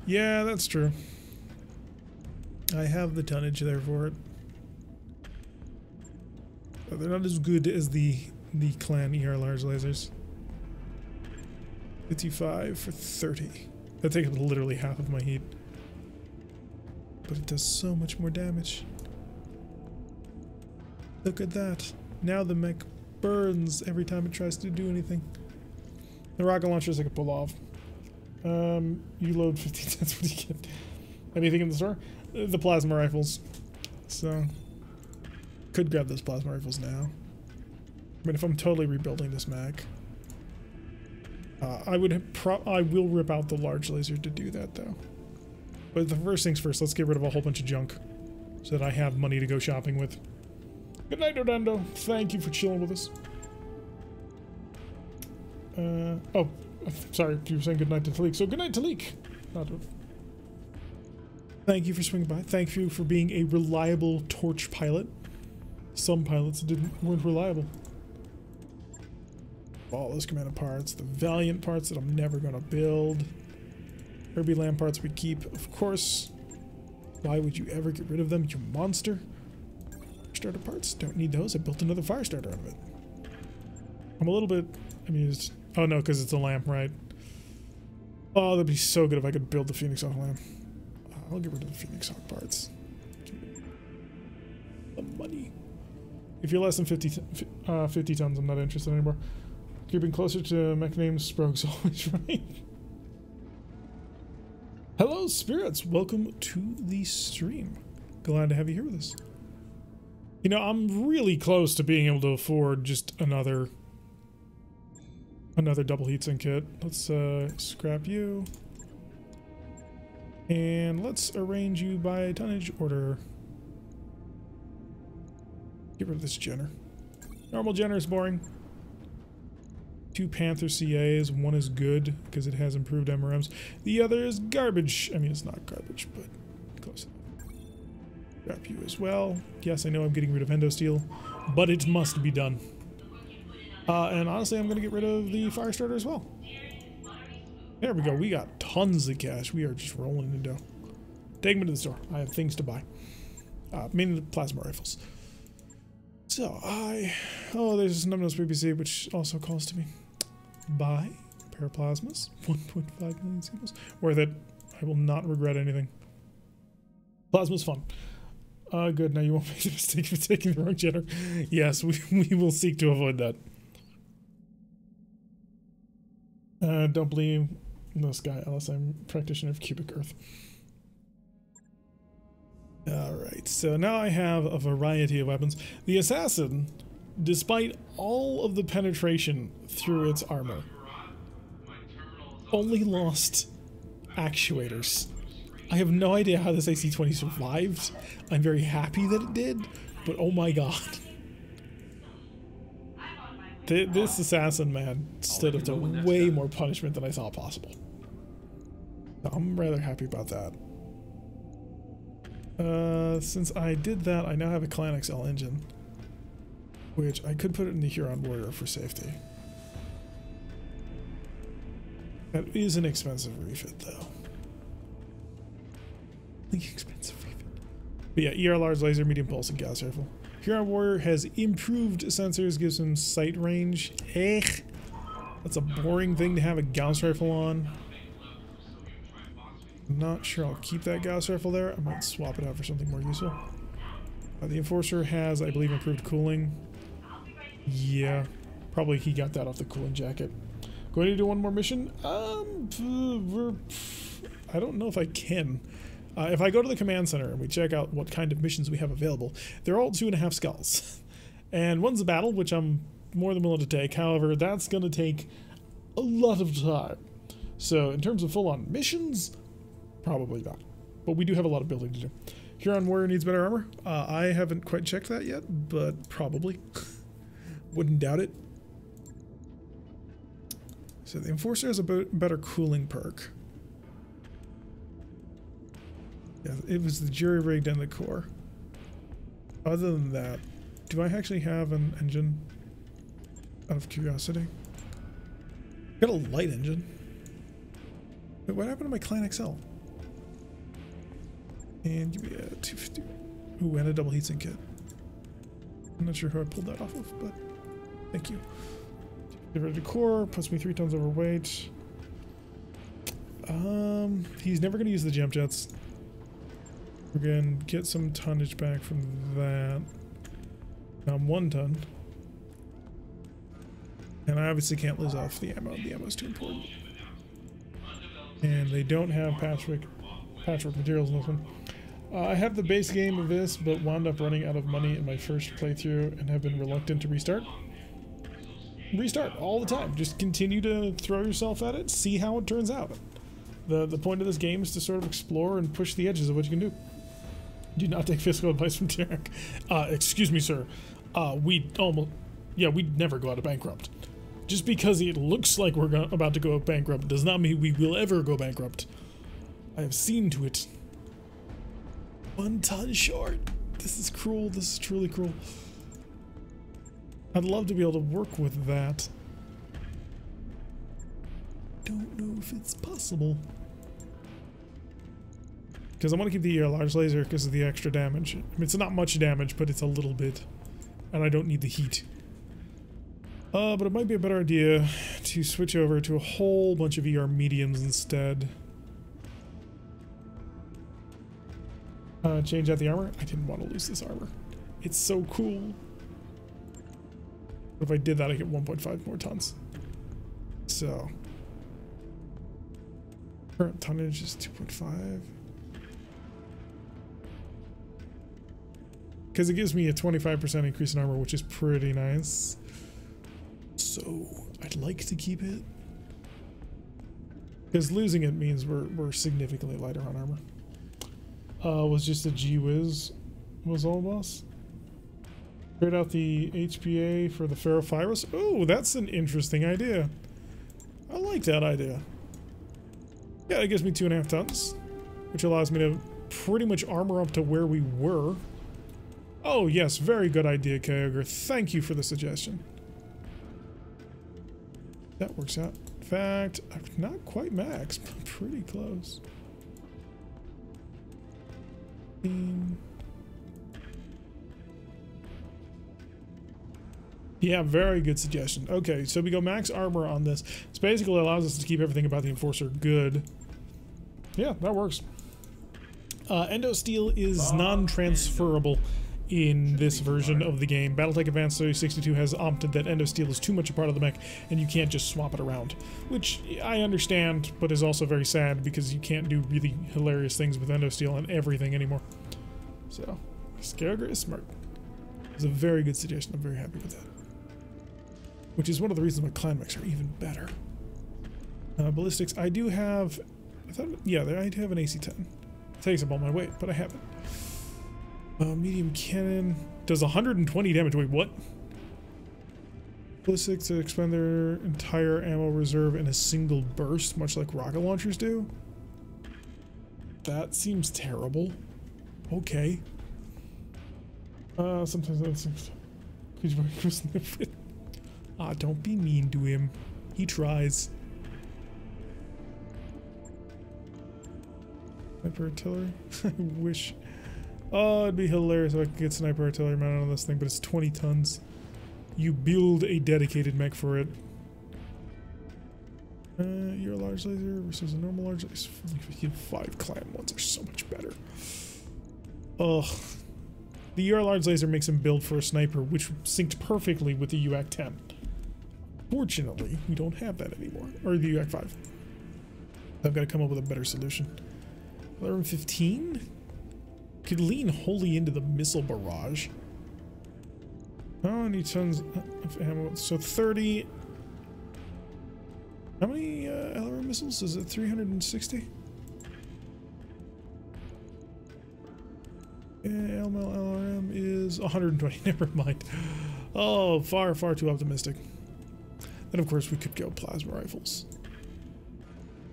Yeah, that's true. I have the tonnage there for it. But they're not as good as the Clan ER large lasers. 55 for 30. That takes up literally half of my heat. But it does so much more damage. Look at that. Now the mech burns every time it tries to do anything. The rocket launchers I could pull off. You load 15 cents. What do you get? Anything in the store? The plasma rifles. So, could grab those plasma rifles now. I mean, if I'm totally rebuilding this mech, I will rip out the large laser to do that though. But the first things first, let's get rid of a whole bunch of junk so that I have money to go shopping with. Good night, Odando. Thank you for chilling with us. Oh, sorry, you were saying good night to Talik. So good night, Talik. Thank you for swinging by. Thank you for being a reliable torch pilot. Some pilots weren't reliable. All those commandant parts, the Valiant parts that I'm never gonna build. Herbie Lamb parts we keep, of course. Why would you ever get rid of them, you monster? Firestarter parts, don't need those. I built another Firestarter out of it. I'm a little bit amused. Oh no, because it's a lamp, right? Oh, that'd be so good if I could build the Phoenix Hawk lamp. I'll get rid of the Phoenix Hawk parts. The money. If you're less than 50 tons, I'm not interested anymore. Keeping closer to mech names, Sprogue's always right. Hello, spirits. Welcome to the stream. Glad to have you here with us. You know, I'm really close to being able to afford just another double heatsink kit. Let's scrap you. And let's arrange you by tonnage order. Get rid of this Jenner. Normal Jenner is boring. 2 Panther CAs, one is good because it has improved MRMs. The other is garbage. I mean, it's not garbage, but close enough. Scrap you as well. Yes, I know I'm getting rid of Endosteel, but it must be done. And honestly, I'm going to get rid of the Firestarter as well. There we go. We got tons of cash. We are just rolling in dough. Take me to the store. I have things to buy. Mainly the plasma rifles. So, oh, there's Numbnose PPC, which also calls to me. Buy Paraplasmas. 1.5 million sequels. Worth it. I will not regret anything. Plasma's fun. Good. Now you won't make the mistake of taking the wrong Jenner. Yes, we will seek to avoid that. Don't believe this guy unless I'm practitioner of cubic earth. Alright, so now I have a variety of weapons. The assassin, despite all of the penetration through its armor, only lost actuators. I have no idea how this AC-20 survived. I'm very happy that it did, but oh my god. This assassin, man, stood up to way more punishment than I thought possible. I'm rather happy about that. Since I did that, I now have a Clan XL engine, which I could put it in the Huron Warrior for safety. That is an expensive refit, though. The expensive refit. But yeah, ER large laser, medium pulse, and Gauss rifle. Huron Warrior has improved sensors, gives him sight range. That's a boring thing to have a Gauss rifle on. I'm not sure I'll keep that Gauss rifle there. I might swap it out for something more useful. The Enforcer has, I believe, improved cooling. Yeah, probably he got that off the cooling jacket. Going to do one more mission? I don't know if I can. If I go to the command center and we check out what kind of missions we have available, they're all 2.5 skulls. And one's a battle, which I'm more than willing to take. However, that's going to take a lot of time. So in terms of full-on missions, probably not. But we do have a lot of building to do. Huron Warrior needs better armor. I haven't quite checked that yet, but probably. Wouldn't doubt it. So the Enforcer has a better cooling perk. Yeah, it was the jury rigged and the core. Other than that, do I actually have an engine? Out of curiosity. Got a light engine. Wait, what happened to my Clan XL? And give me a 250. Ooh, and a double heatsink kit. I'm not sure who I pulled that off of, but thank you. Get rid of the core, puts me 3 tons overweight. He's never going to use the jump jets. We're going to get some tonnage back from that. Now I'm 1 ton. And I obviously can't lose off the ammo. The ammo is too important. And they don't have patchwork materials in this one. I have the base game of this, but wound up running out of money in my first playthrough and have been reluctant to restart. Restart all the time. Just continue to throw yourself at it, see how it turns out. The point of this game is to sort of explore and push the edges of what you can do. Do not take fiscal advice from Derek. Excuse me, sir. We'd never go out of bankrupt. Just because it looks like we're about to go bankrupt does not mean we will ever go bankrupt. I have seen to it. 1 ton short. This is cruel. This is truly cruel. I'd love to be able to work with that. Don't know if it's possible. Because I want to keep the large laser because of the extra damage. I mean, it's not much damage, but it's a little bit. And I don't need the heat. But it might be a better idea to switch over to a whole bunch of ER mediums instead. Change out the armor. I didn't want to lose this armor. It's so cool. But if I did that, I get 1.5 more tons. So current tonnage is 2.5. Because it gives me a 25% increase in armor, which is pretty nice. So I'd like to keep it. Because losing it means we're significantly lighter on armor. Was just a G-Wiz was all boss. Trade out the HPA for the Ferrophyrus. Oh, that's an interesting idea. I like that idea. Yeah, it gives me 2.5 tons, which allows me to pretty much armor up to where we were. Oh yes, very good idea, Kyogre. Thank you for the suggestion. That works out. In fact, not quite max, but pretty close. Yeah, very good suggestion. Okay, so we go max armor on this. This basically allows us to keep everything about the Enforcer good. Yeah, that works. Endo Steel is non-transferable in this version of the game. BattleTech Advanced 3062 has opted that Endo Steel is too much a part of the mech, and you can't just swap it around. Which I understand, but is also very sad, because you can't do really hilarious things with Endo Steel and everything anymore. So, Scaregor is smart. It's a very good suggestion. I'm very happy with that. Which is one of the reasons why clan mechs are even better. Ballistics, I do have... I do have an AC-10. It takes up all my weight, but I have it. Medium cannon does 120 damage. Wait, what? Ballistics to expend their entire ammo reserve in a single burst, much like rocket launchers do? That seems terrible. Okay. Sometimes that seems... don't be mean to him. He tries. Sniper artillery? I wish. Oh, it'd be hilarious if I could get sniper artillery mounted on this thing, but it's 20 tons. You build a dedicated mech for it. You're a large laser versus a normal large laser. 5 clan ones are so much better. Ugh. The ER large laser makes him build for a sniper, which synced perfectly with the UAC 10. Fortunately, we don't have that anymore. Or the UAC 5. I've got to come up with a better solution. 11-15? Could lean wholly into the missile barrage. Oh, I need tons of ammo. So 30. How many LRM missiles? Is it 360? Yeah, LRM is 120. Never mind. Oh, far, far too optimistic. Then, of course, we could go plasma rifles.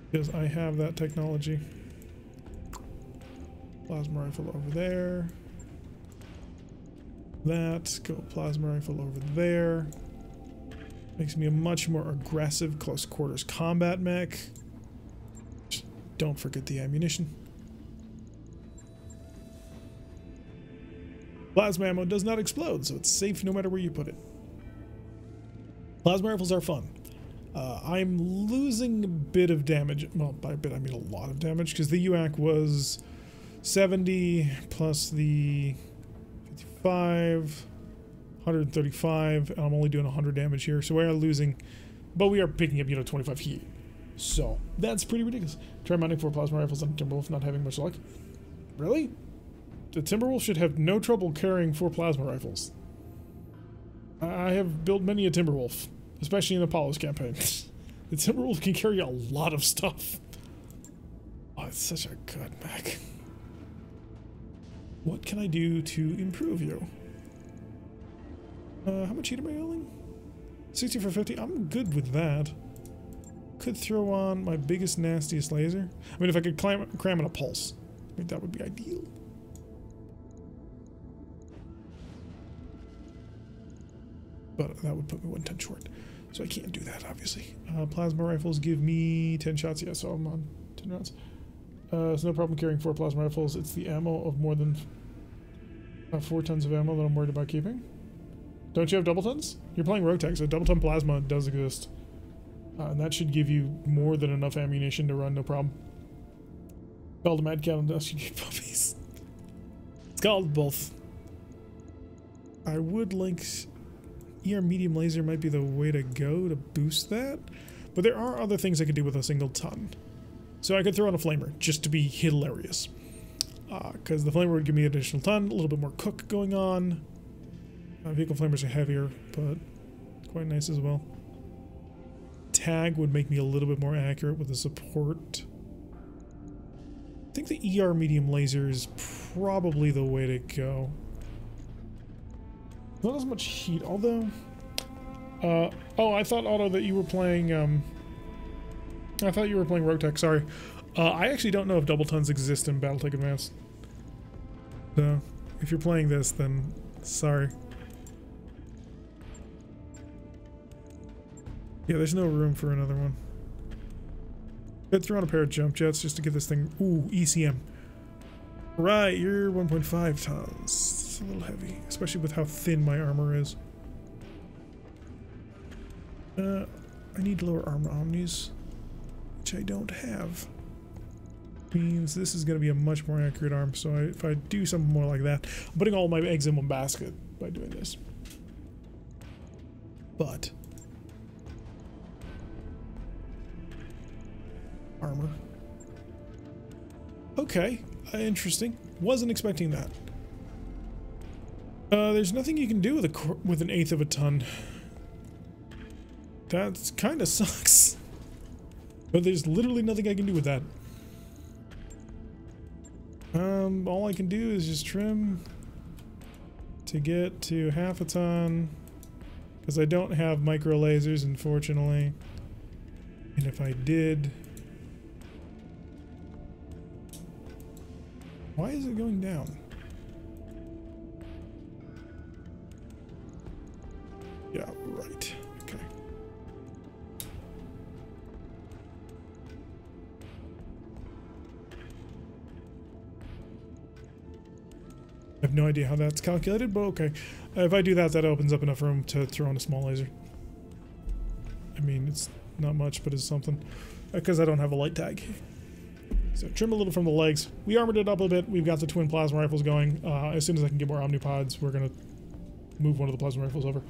Because I have that technology. Plasma rifle over there. That. Go plasma rifle over there. Makes me a much more aggressive close quarters combat mech. Just don't forget the ammunition. Plasma ammo does not explode, so it's safe no matter where you put it. Plasma rifles are fun. I'm losing a bit of damage. Well, by a bit I mean a lot of damage, because the UAC was 70 plus the 55, 135, and I'm only doing 100 damage here, so we are losing, but we are picking up, 25 heat. So that's pretty ridiculous. Try mounting 4 plasma rifles on Timberwolf, not having much luck. Really? The Timberwolf should have no trouble carrying 4 plasma rifles. I have built many a Timberwolf, especially in Apollo's campaign. The Timberwolf can carry a lot of stuff. Oh, it's such a good mech. What can I do to improve you? How much heat am I yelling? 60 for 50? I'm good with that. Could throw on my biggest, nastiest laser. I mean, if I could cram in a pulse, I think that would be ideal. But that would put me 110 short. So I can't do that, obviously. Plasma rifles give me 10 shots. Yeah, so I'm on 10 rounds. It's no problem carrying 4 plasma rifles. It's the ammo of more than 4 tons of ammo that I'm worried about keeping. Don't you have double tons? You're playing Rogue Tech, so double ton plasma does exist. And that should give you more than enough ammunition to run, no problem. Called a mad cat on dust, you get puppies. It's called both. I would link... ER medium laser might be the way to go to boost that, but there are other things I could do with a single ton. So I could throw on a flamer just to be hilarious, because the flamer would give me an additional ton, a little bit more cook going on. Vehicle flamers are heavier, but quite nice as well. Tag would make me a little bit more accurate with the support. I think the ER medium laser is probably the way to go. Not as much heat, although... oh, I thought, Otto, that you were playing, I thought you were playing Rogue Tech, sorry. I actually don't know if double tons exist in BattleTech Advanced. So, if you're playing this, then sorry. Yeah, there's no room for another one. Could throw on a pair of jump jets just to get this thing... Ooh, ECM. Right, you're 1.5 tons. A little heavy, especially with how thin my armor is. I need lower armor omnis, which I don't have. Means this is going to be a much more accurate arm. So if I do something more like that, I'm putting all my eggs in one basket by doing this. But armor. Okay, interesting. Wasn't expecting that. There's nothing you can do with an eighth of a ton. That kind of sucks. But there's literally nothing I can do with that. All I can do is just trim to get to half a ton, because I don't have micro lasers, unfortunately. And if I did, why is it going down? Yeah, right. Okay. I have no idea how that's calculated, but okay. If I do that, that opens up enough room to throw in a small laser. I mean, it's not much, but it's something. Because I don't have a light tag. So trim a little from the legs. We armored it up a bit. We've got the twin plasma rifles going. As soon as I can get more omnipods, we're going to move one of the plasma rifles over.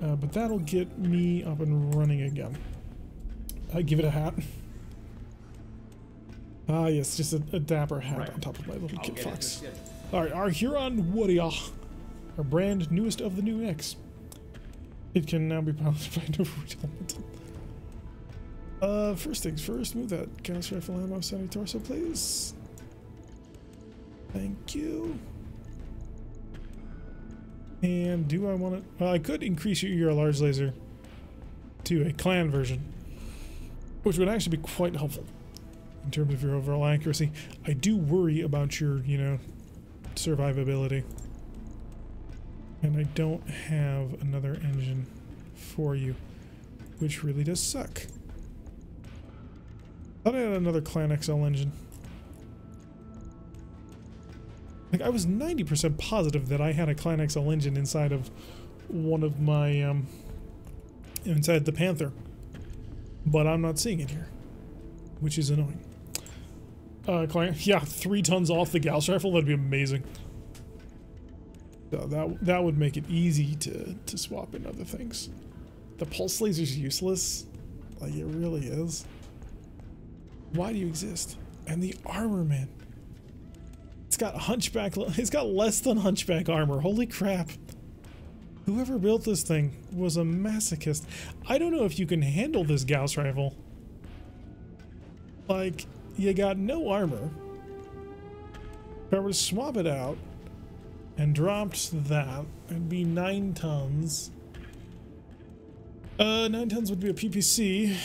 But that'll get me up and running again. I give it a hat. Ah, yes, just a dapper hat on top of my little Kit Fox. Alright, our Huron Warrior. Our brand newest of the new X. It can now be piloted by no element. First things first, move that Gauss Rifle ammo center torso, please. Thank you. And do I want to... I could increase your large laser to a clan version, which would actually be quite helpful in terms of your overall accuracy. I do worry about your, you know, survivability. And I don't have another engine for you, which really does suck. Thought I had another Clan XL engine. Like, I was 90% positive that I had a Clan XL engine inside of one of my, inside the Panther. But I'm not seeing it here, which is annoying. Clan, yeah, 3 tons off the Gauss Rifle, that'd be amazing. So that would make it easy to swap in other things. The pulse laser's useless. Like, it really is. Why do you exist? And the armor, man. It's got hunchback. It's got less than hunchback armor. Holy crap. Whoever built this thing was a masochist. I don't know if you can handle this Gauss rifle. Like, you got no armor. If I were to swap it out and dropped that, it'd be 9 tons. 9 tons would be a PPC,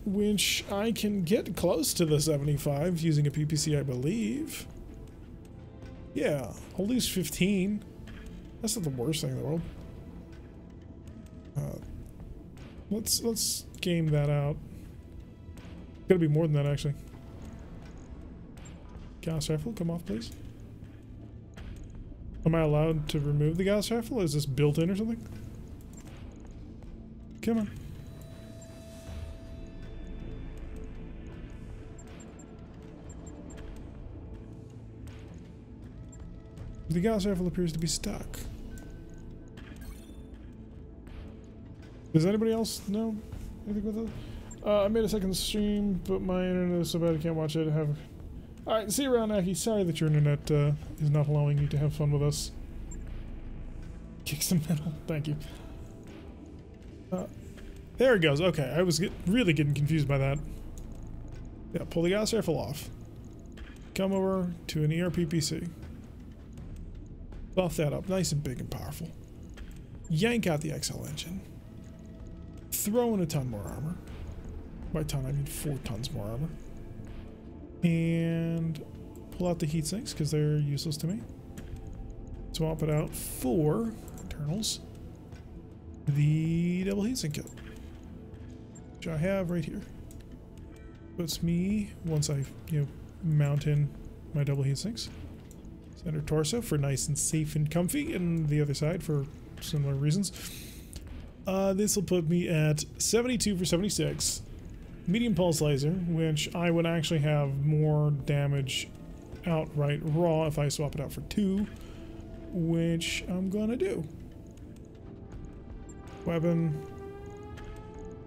which I can get close to the 75 using a PPC, I believe. Yeah, I'll lose 15. That's not the worst thing in the world. Let's game that out. Gotta be more than that, actually. Gauss rifle, come off, please. Am I allowed to remove the Gauss rifle? Is this built in or something? Come on. The Gauss rifle appears to be stuck. Does anybody else know anything about that? I made a second stream, but my internet is so bad I can't watch it. Alright, see you around, Aki. Sorry that your internet is not allowing you to have fun with us. Kick some metal. Thank you. There it goes. Okay, I was really getting confused by that. Yeah, pull the Gauss rifle off. Come over to an ERPPC. Buff that up, nice and big and powerful. Yank out the XL engine. Throw in a ton more armor. By ton, I mean 4 tons more armor. And pull out the heat sinks because they're useless to me. Swap it out for internals. The double heatsink kit, which I have right here. Puts me, once I mount in my double heatsinks, center torso for nice and safe and comfy, and the other side for similar reasons. This will put me at 72 for 76, medium pulse laser, which I would actually have more damage outright raw if I swap it out for 2, which I'm gonna do. Weapon,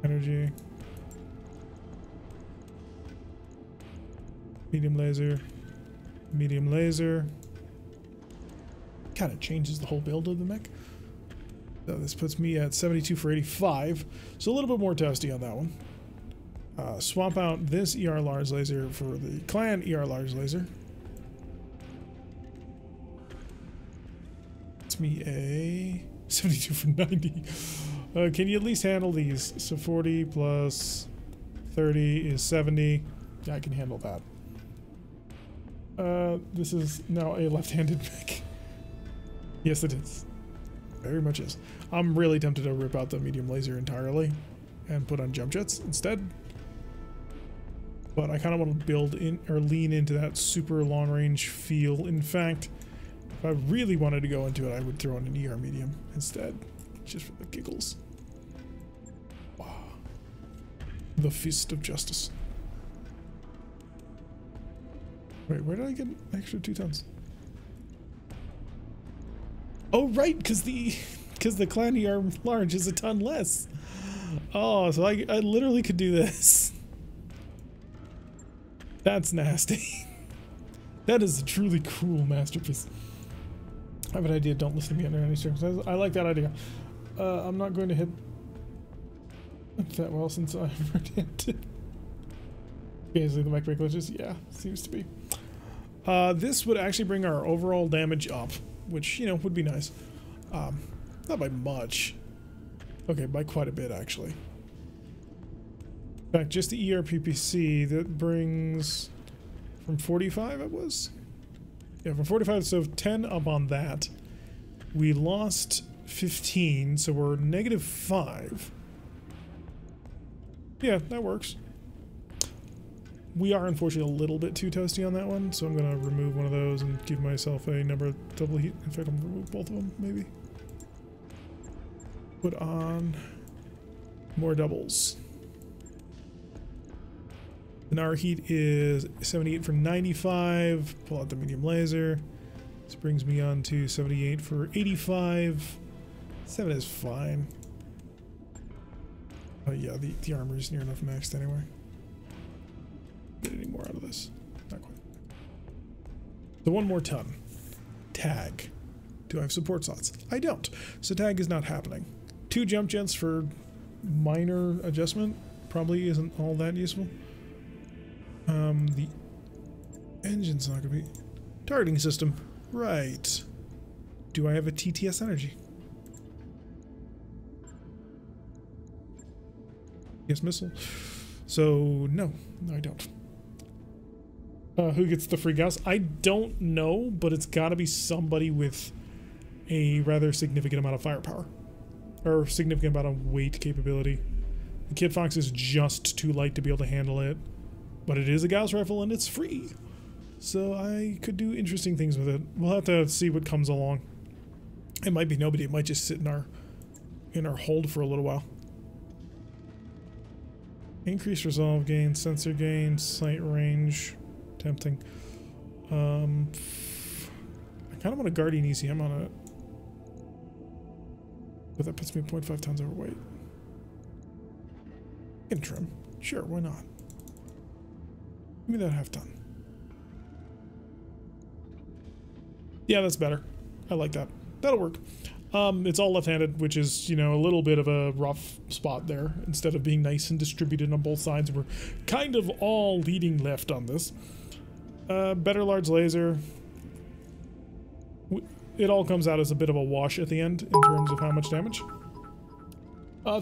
energy, medium laser, medium laser. Kind of changes the whole build of the mech. So this puts me at 72 for 85, so a little bit more testy on that one. Swap out this ER large laser for the clan ER large laser. It's me a 72 for 90. Can you at least handle these? So 40 plus 30 is 70. Yeah, I can handle that. This is now a left-handed mech. Yes, it is. Very much is. I'm really tempted to rip out the medium laser entirely and put on jump jets instead. But I kind of want to build in or lean into that super long range feel. In fact, if I really wanted to go into it, I would throw in an ER medium instead, just for the giggles. Wow. The Fist of Justice. Wait, where did I get an extra 2 tons? Oh, right, because the clan ER large is a ton less. Oh, so I literally could do this. That's nasty. That is a truly cruel masterpiece. I have an idea. Don't listen to me under any circumstances. I like that idea. I'm not going to hit that well since I'm red-handed. Basically, the mech break glitches. Yeah, seems to be. This would actually bring our overall damage up, which, you know, would be nice. Not by much. Okay, by quite a bit, actually. In fact, just the ERPPC, that brings from 45 it was? Yeah, from 45, so 10 up on that. We lost 15, so we're -5. Yeah, that works. We are unfortunately a little bit too toasty on that one, so I'm going to remove one of those and give myself a number of double heat. In fact, I'm going to remove both of them, maybe. Put on more doubles. And our heat is 78 for 95. Pull out the medium laser. This brings me on to 78 for 85. 7 is fine. Oh yeah, the armor is near enough maxed anyway. Get any more out of this? Not quite. So 1 more ton. Tag. Do I have support slots? I don't. So tag is not happening. 2 jump jets for minor adjustment probably isn't all that useful. The engine's not going to be... Targeting system. Right. Do I have a TTS energy? Yes, missile. So, no. No, I don't. Who gets the free Gauss? I don't know, but it's got to be somebody with a rather significant amount of firepower. Or significant amount of weight capability. The Kid Fox is just too light to be able to handle it. But it is a Gauss rifle and it's free. So I could do interesting things with it. We'll have to see what comes along. It might be nobody. It might just sit in our hold for a little while. Increased resolve gain, sensor gain, sight range. Tempting. I kind of want a Guardian ECM on it. But that puts me 0.5 tons overweight. Interim. Sure, why not? Give me that half ton. Yeah, that's better. I like that. That'll work. It's all left-handed, which is, you know, a little bit of a rough spot there. Instead of being nice and distributed on both sides, we're kind of all leading left on this. Better large laser. It all comes out as a bit of a wash at the end in terms of how much damage.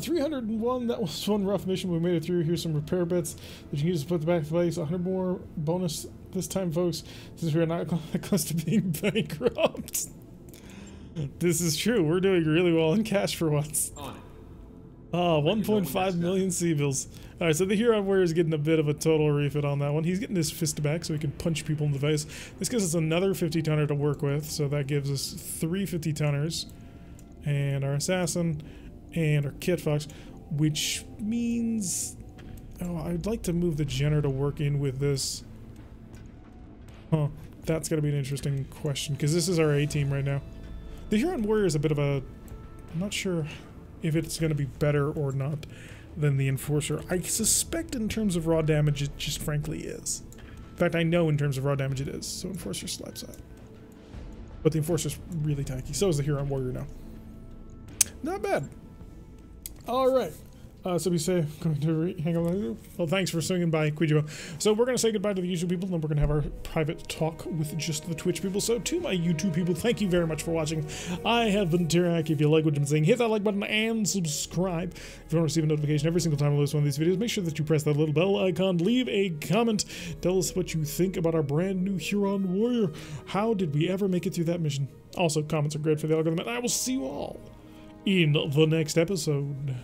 301, that was one rough mission. We made it through. Here's some repair bits that you can use to put the back in place. 100 more bonus this time, folks, since we're not close to being bankrupt. This is true. We're doing really well in cash for once. 1.5 million C-bills. Alright, so the Huron Warrior is getting a bit of a total refit on that one. He's getting his fist back so he can punch people in the face. This gives us another 50-tonner to work with, so that gives us 3 50-tonners. And our Assassin, and our Kit Fox, which means Oh, I'd like to move the Jenner to work in with this. Huh. That's going to be an interesting question, because this is our A team right now. The Huron Warrior is a bit of a... I'm not sure if it's going to be better or not than the Enforcer. I suspect in terms of raw damage it just frankly is. In fact, I know in terms of raw damage it is, so Enforcer slaps that. But the Enforcer's really tanky. So is the Huron Warrior now. Not bad. Alright. So we say, going to hang on. Well, thanks for swinging by, Quijo. So we're going to say goodbye to the YouTube people, and then we're going to have our private talk with just the Twitch people. So to my YouTube people, thank you very much for watching. I have been Tyrak. If you like what I'm saying, hit that like button and subscribe. If you want to receive a notification every single time I post one of these videos, make sure that you press that little bell icon. Leave a comment. Tell us what you think about our brand new Huron Warrior. How did we ever make it through that mission? Also, comments are great for the algorithm, and I will see you all in the next episode.